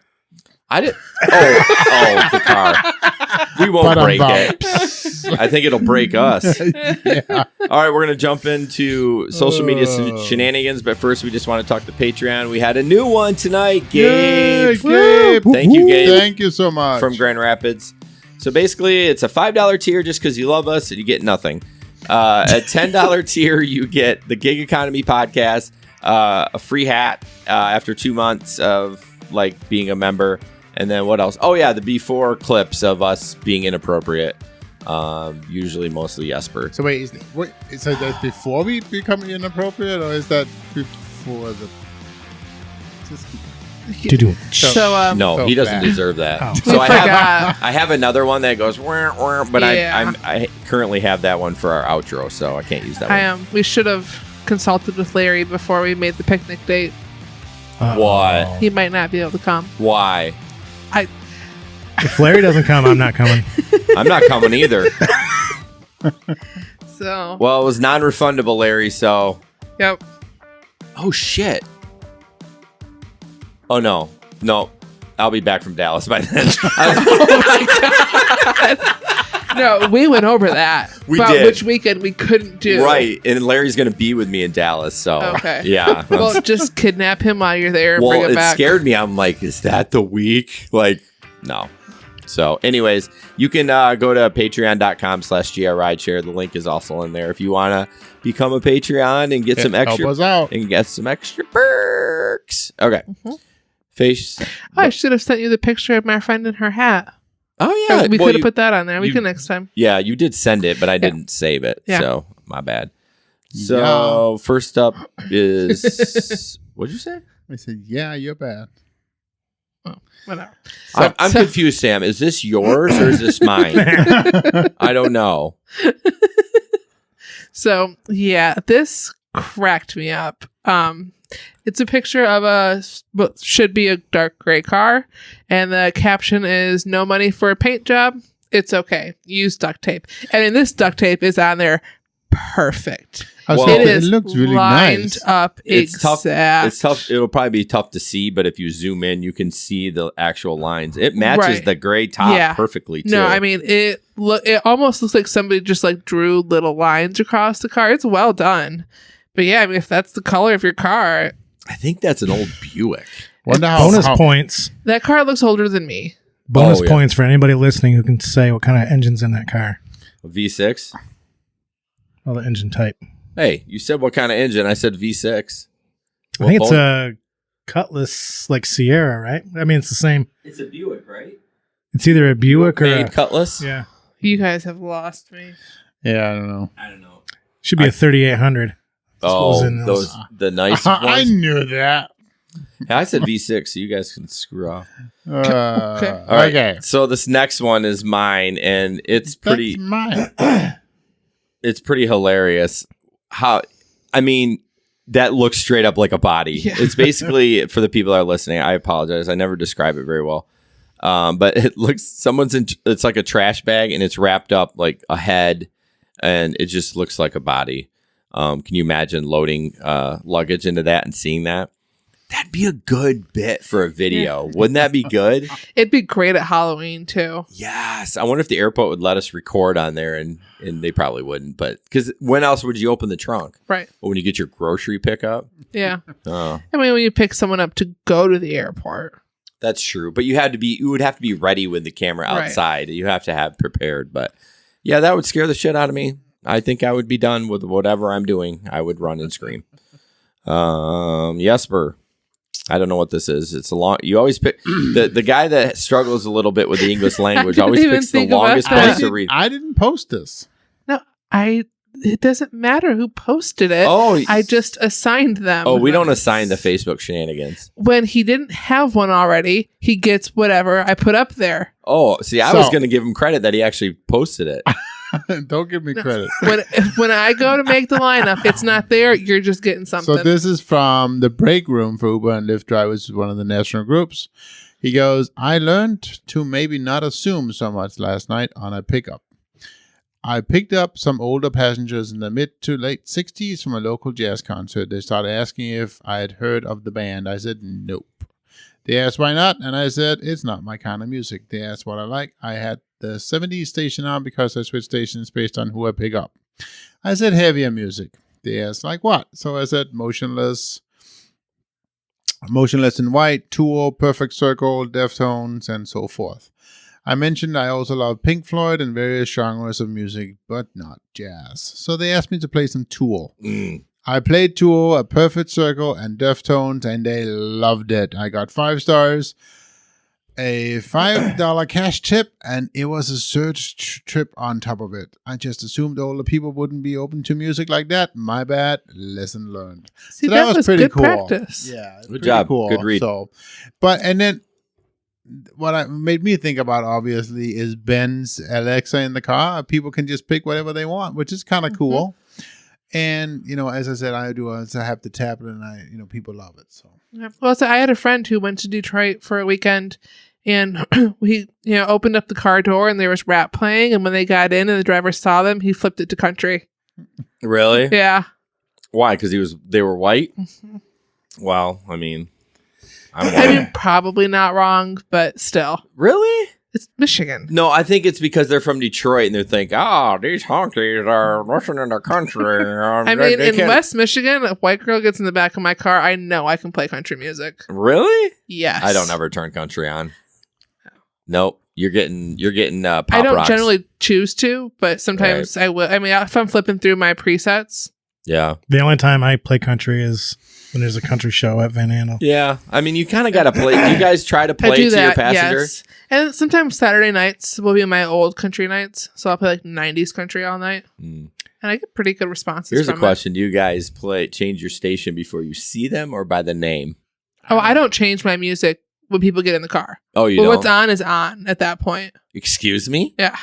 I didn't. Oh, the car. We won't break it. I think it'll break us. Yeah. All right, we're going to jump into social media shenanigans, but first we just want to talk to Patreon. We had a new one tonight, Gabe. Yay, Gabe. Thank you, Gabe. Thank you so much. From Grand Rapids. So basically, it's a $5 tier just because you love us and you get nothing. A $10 tier, you get the Gig Economy podcast, a free hat after 2 months of like being a member. And then what else? Oh, yeah, the before clips of us being inappropriate. Usually mostly Jesper. So wait, so that's before we become inappropriate, or is that before the... So no, he doesn't deserve that. Oh. So I forgot. have another one that goes, wah, wah, but Yeah. I currently have that one for our outro, so I can't use that one. We should have consulted with Larry before we made the picnic date. What? He might not be able to come. Why? If Larry doesn't come, I'm not coming. I'm not coming either. So. Well, it was non-refundable, Larry, so... Yep. Oh, shit. Oh, no. No, I'll be back from Dallas by then. Oh my God. No, we went over that. We about did. Which weekend we couldn't do. Right, and Larry's going to be with me in Dallas, so Okay. yeah. Well, just kidnap him while you're there and Well, bring him it back. scared me. I'm like, is that the week? Like, no. So anyways, you can go to patreon.com/GRRideshare. The link is also in there if you want to become a Patreon and get some extra Help us out. and get some extra perks. Okay. Face. Oh, I should have sent you the picture of my friend in her hat. Oh yeah. We Well, could have put that on there. We you- can next time. Yeah, you did send it, but I didn't save it. Yeah. So my bad. So first up is what'd you say? I said, yeah, you're bad. Whatever. I'm confused, Sam. Is this yours or is this mine? I don't know. So yeah, this cracked me up. It's a picture of what should be a dark gray car, and the caption is "No money for a paint job. It's okay. Use duct tape." And then this duct tape is on there perfect. Well, it it is looks really lined nice. up It's tough. exact. It's tough. It'll probably be tough to see, but if you zoom in, you can see the actual lines. It matches Right. the gray top Yeah. perfectly too. No, I mean it almost looks like somebody just like drew little lines across the car. It's well done. But yeah, I mean if that's the color of your car, I think that's an old Buick. Wonder Bonus points. that car looks older than me. Bonus Oh, yeah. points for anybody listening who can say what kind of engine's in that car. A V6. Well, the engine type. Hey, you said what kind of engine? I said V6. I think it's a Cutlass like Sierra, right? I mean, it's the same. It's a Buick, right? It's either a Buick or a Cutlass. Yeah. You guys have lost me. Yeah, I don't know. Should be a 3800. Oh, in those the nice I ones. knew that. I said V6, so you guys can screw off. Okay. All right. Okay. So this next one is mine, and it's pretty. That's mine. It's pretty hilarious. How? I mean, that looks straight up like a body. Yeah. It's basically for the people that are listening. I apologize. I never describe it very well. But it looks it's like a trash bag, and it's wrapped up like a head, and it just looks like a body. Can you imagine loading luggage into that and seeing that? That'd be a good bit for a video. Wouldn't that be good? It'd be great at Halloween too. Yes. I wonder if the airport would let us record on there, and they probably wouldn't. But because when else would you open the trunk? Right. When you get your grocery pickup? Yeah. Oh, I mean, when you pick someone up to go to the airport. that's true. But you would have to be ready with the camera Right. outside. You have to have prepared. But yeah, that would scare the shit out of me. I think I would be done with whatever I'm doing. I would run and scream. Jesper. I don't know what this is. It's a long. You always pick the guy that struggles a little bit with the English language. didn't Always even picks the think about longest that. place to read. I didn't post this. No, it doesn't matter who posted it. Oh, I just assigned them. Oh, we don't assign the Facebook shenanigans. When he didn't have one already, he gets whatever I put up there. Oh, see, I was going to give him credit that he actually posted it. Don't give me credit. When I go to make the lineup, it's not there. You're just getting something. So this is from the break room for Uber and Lyft drivers, one of the national groups. He goes, I learned to maybe not assume so much last night on a pickup. I picked up some older passengers in the mid to late 60s from a local jazz concert. They started asking if I had heard of the band. I said, nope. They asked why not, and I said, it's not my kind of music. They asked what I like. I had the 70s station on because I switched stations based on who I pick up. I said heavier music. They asked like what? So I said Motionless in White, Tool, Perfect Circle, Deftones, and so forth. I mentioned I also love Pink Floyd and various genres of music, but not jazz. So they asked me to play some Tool. I played Tool, A Perfect Circle, and Deftones, and they loved it. I got 5 stars, a $5 cash tip, and it was a search trip on top of it. I just assumed older people wouldn't be open to music like that. My bad. Lesson learned. See, so that was pretty good cool. practice. Yeah, Good job. Cool. Good read. So, and then what made me think about obviously is Ben's Alexa in the car. People can just pick whatever they want, which is kind of cool. And as I said, I have the tablet, and people love it. So Well, so I had a friend who went to Detroit for a weekend, and he opened up the car door, and there was rap playing. And when they got in, and the driver saw them, he flipped it to country. Really? Yeah. Why? Because they were white? Well, I mean, I mean, probably not wrong, but still. Really? It's Michigan. No, I think it's because they're from Detroit and they're thinking, these honkies are rushing in the country. I mean, in West Michigan, a white girl gets in the back of my car, I know I can play country music. Really? Yes. I don't ever turn country on. Nope. You're getting pop rocks. I don't generally choose to, but sometimes I will. I mean, if I'm flipping through my presets. Yeah. The only time I play country is when there's a country show at Van Andel. Yeah. I mean, you kind of got to play. Do you guys try to play to your passenger? Yes. And sometimes Saturday nights will be my old country nights. So I'll play like 90s country all night. And I get pretty good responses. Here's a question. Do you guys change your station before you see them or by the name? Oh, I don't change my music when people get in the car. Oh, you don't? What's on is on at that point. Excuse me? Yeah.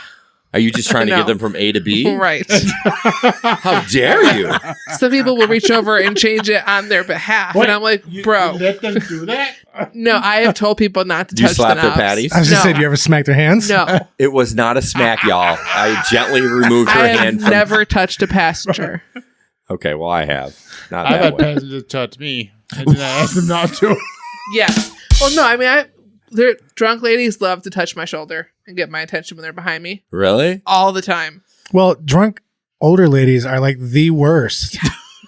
Are you just trying to get them from A to B? Right. How dare you? Some people will reach over and change it on their behalf. What? And I'm like, bro. You let them do that? No, I have told people not to Do you touch slap the their knobs. patties? I was just saying, do you ever smack their hands? No. It was not a smack, y'all. I gently removed her I have hand from... never touched a passenger. Okay, well, I have. Not I've that had way. passengers touch me, and then I asked them not to. Yes. Well, no, I mean, they're drunk ladies love to touch my shoulder and get my attention when they're behind me. Really? All the time. Well, drunk older ladies are like the worst.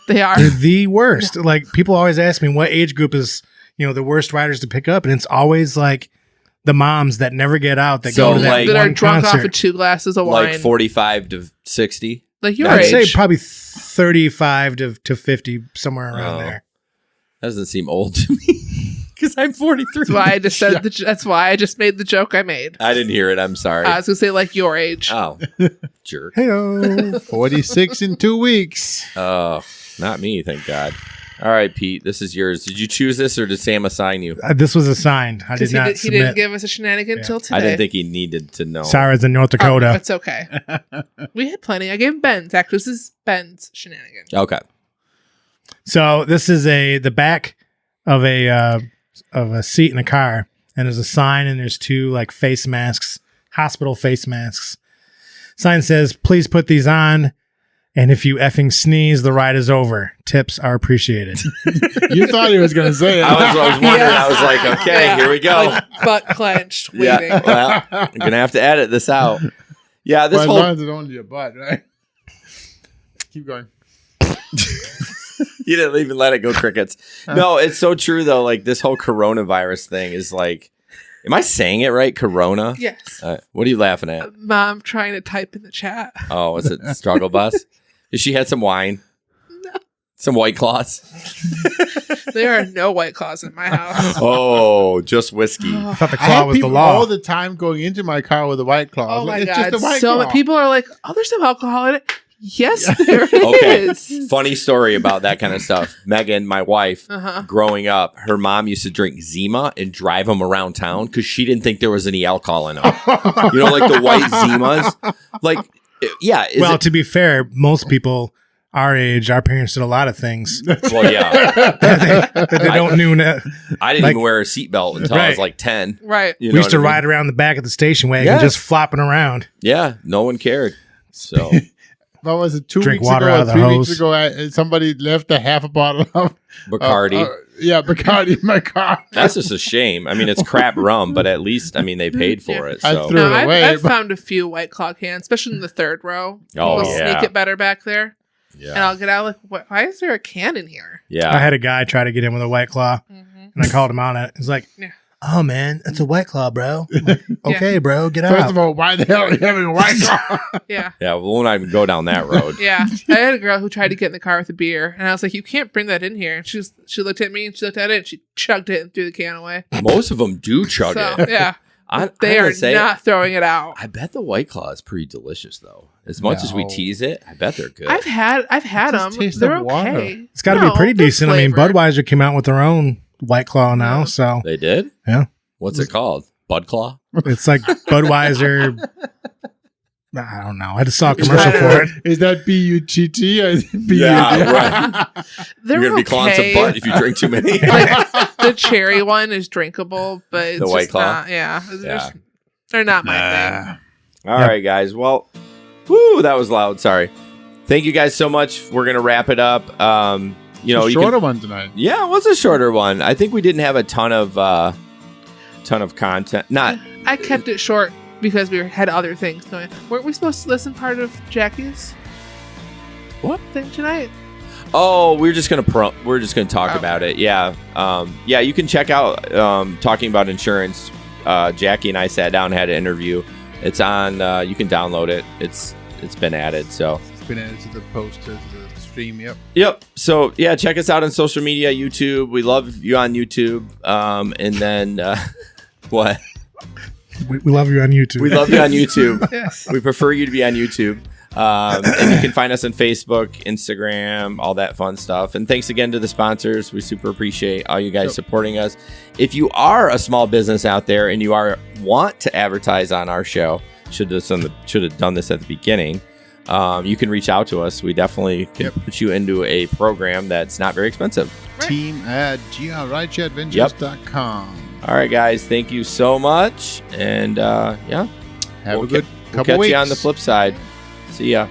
They are. They're the worst. Like, people always ask me what age group is, the worst riders to pick up. And it's always like the moms that never get out that go to that that one are drunk concert. off of 2 glasses of wine. Like 45 to 60? Like your I'd age. say probably 35 to 50, somewhere around there. That doesn't seem old to me. Because I'm 43. That's why I just said that's why I just made the joke I made. I didn't hear it. I'm sorry. I was gonna say like your age. Oh, jerk. Hey, 46 in 2 weeks. Oh, not me, thank God. All right, Pete, this is yours. Did you choose this or did Sam assign you? This was assigned. I did not he submit. didn't give us a shenanigan until today. I didn't think he needed to know. Sarah's in North Dakota. Oh, it's okay. We had plenty. I gave Ben's. Actually, this is Ben's shenanigan. Okay. So this is the back of a seat in a car, and there's a sign, and there's 2 like face masks, hospital face masks. Sign says, "Please put these on, and if you effing sneeze, the ride is over. Tips are appreciated." You thought he was going to say it. I was wondering. Yes. I was like, okay, here we go. Like butt clenched, waiting. Yeah, well, I'm going to have to edit this out. Yeah, this As whole... long as it's only a butt, right? Keep going. You didn't even let it go, crickets. No, it's so true, though. Like, this whole coronavirus thing is like... Am I saying it right? Corona? Yes. What are you laughing at? Mom trying to type in the chat. Oh, is it Struggle Bus? She had some wine? No. Some White Claws? There are no White Claws in my house. Oh, just whiskey. I thought the I claw have was the people law. all the time going into my car with a White Claw. Oh my It's God. just a White So Claw. people are like, oh, there's some alcohol in it. Yes, there Okay. is. Funny story about that kind of stuff. Megan, my wife, Uh-huh. growing up, her mom used to drink Zima and drive them around town because she didn't think there was any alcohol in them. You know, like the white Zimas? Like, yeah. Well, to be fair, most people our age, our parents did a lot of things. Well, yeah. that they don't know. I didn't even wear a seatbelt until I was like 10. Right. You We know used to what I mean? ride around the back of the station wagon, Yes. just flopping around. Yeah, no one cared. So What was it, 2 Drink weeks water ago out or of the 3 hose. weeks ago, somebody left a half a bottle of Bacardi. yeah, Bacardi in my car. That's just a shame. I mean, it's crap rum, but at least, I mean, they paid for it. I So threw it No, away. I've found a few White Claw cans, especially in the third row. Oh, We'll yeah. sneak it better back there. Yeah. And I'll get out like, why is there a can in here? Yeah. I had a guy try to get in with a White Claw, and I called him out on it. He's like, Yeah. "Oh man, it's a White Claw, bro." I'm like, okay, bro, get First out. of all, why the hell are you having a White Claw? Yeah. Yeah, we won't even go down that road. Yeah. I had a girl who tried to get in the car with a beer, and I was like, you can't bring that in here. And she looked at me, and she looked at it, and she chugged it and threw the can away. Most of them do chug So, it. yeah. They I'm are gonna say, not throwing it out. I bet the White Claw is pretty delicious, though. As much as we No. tease it, I bet they're good. I've had just them. tastes They're of water. okay. It's got to be pretty they're decent. I mean, flavored. Budweiser came out with their own White Claw now, so They did? yeah, What's it called? Bud Claw? it's like Budweiser. I don't know. I just saw a commercial for it. Is that B-U-T-T? Or is it B-U-T? Yeah, right. They're You're going to be clawing some okay. butt if you drink too many. Like, the cherry one is drinkable, but it's The White just Claw? not. Yeah. They're not my thing. All right, guys. Well, whoo, that was loud. Sorry. Thank you guys so much. We're going to wrap it up. shorter one tonight. Yeah, it was a shorter one. I think we didn't have a ton of content. I kept it short because we had other things going. Weren't we supposed to listen part of Jackie's thing tonight? Oh, we're just gonna talk about it. Yeah, you can check out talking about insurance. Jackie and I sat down and had an interview. It's on. You can download it. It's been added. So it's been added to the post to the stream. Yep. So yeah, check us out on social media, YouTube. We love you on YouTube. And then what? We love you on YouTube. We love you on YouTube. Yes. We prefer you to be on YouTube. And you can find us on Facebook, Instagram, all that fun stuff. And thanks again to the sponsors. We super appreciate all you guys supporting us. If you are a small business out there and you want to advertise on our show, should have done this at the beginning. You can reach out to us. We definitely can put you into a program that's not very expensive. Team at grrideshareadventures.com. All right, guys. Thank you so much. And have a good couple we'll catch weeks. you on the flip side. See ya.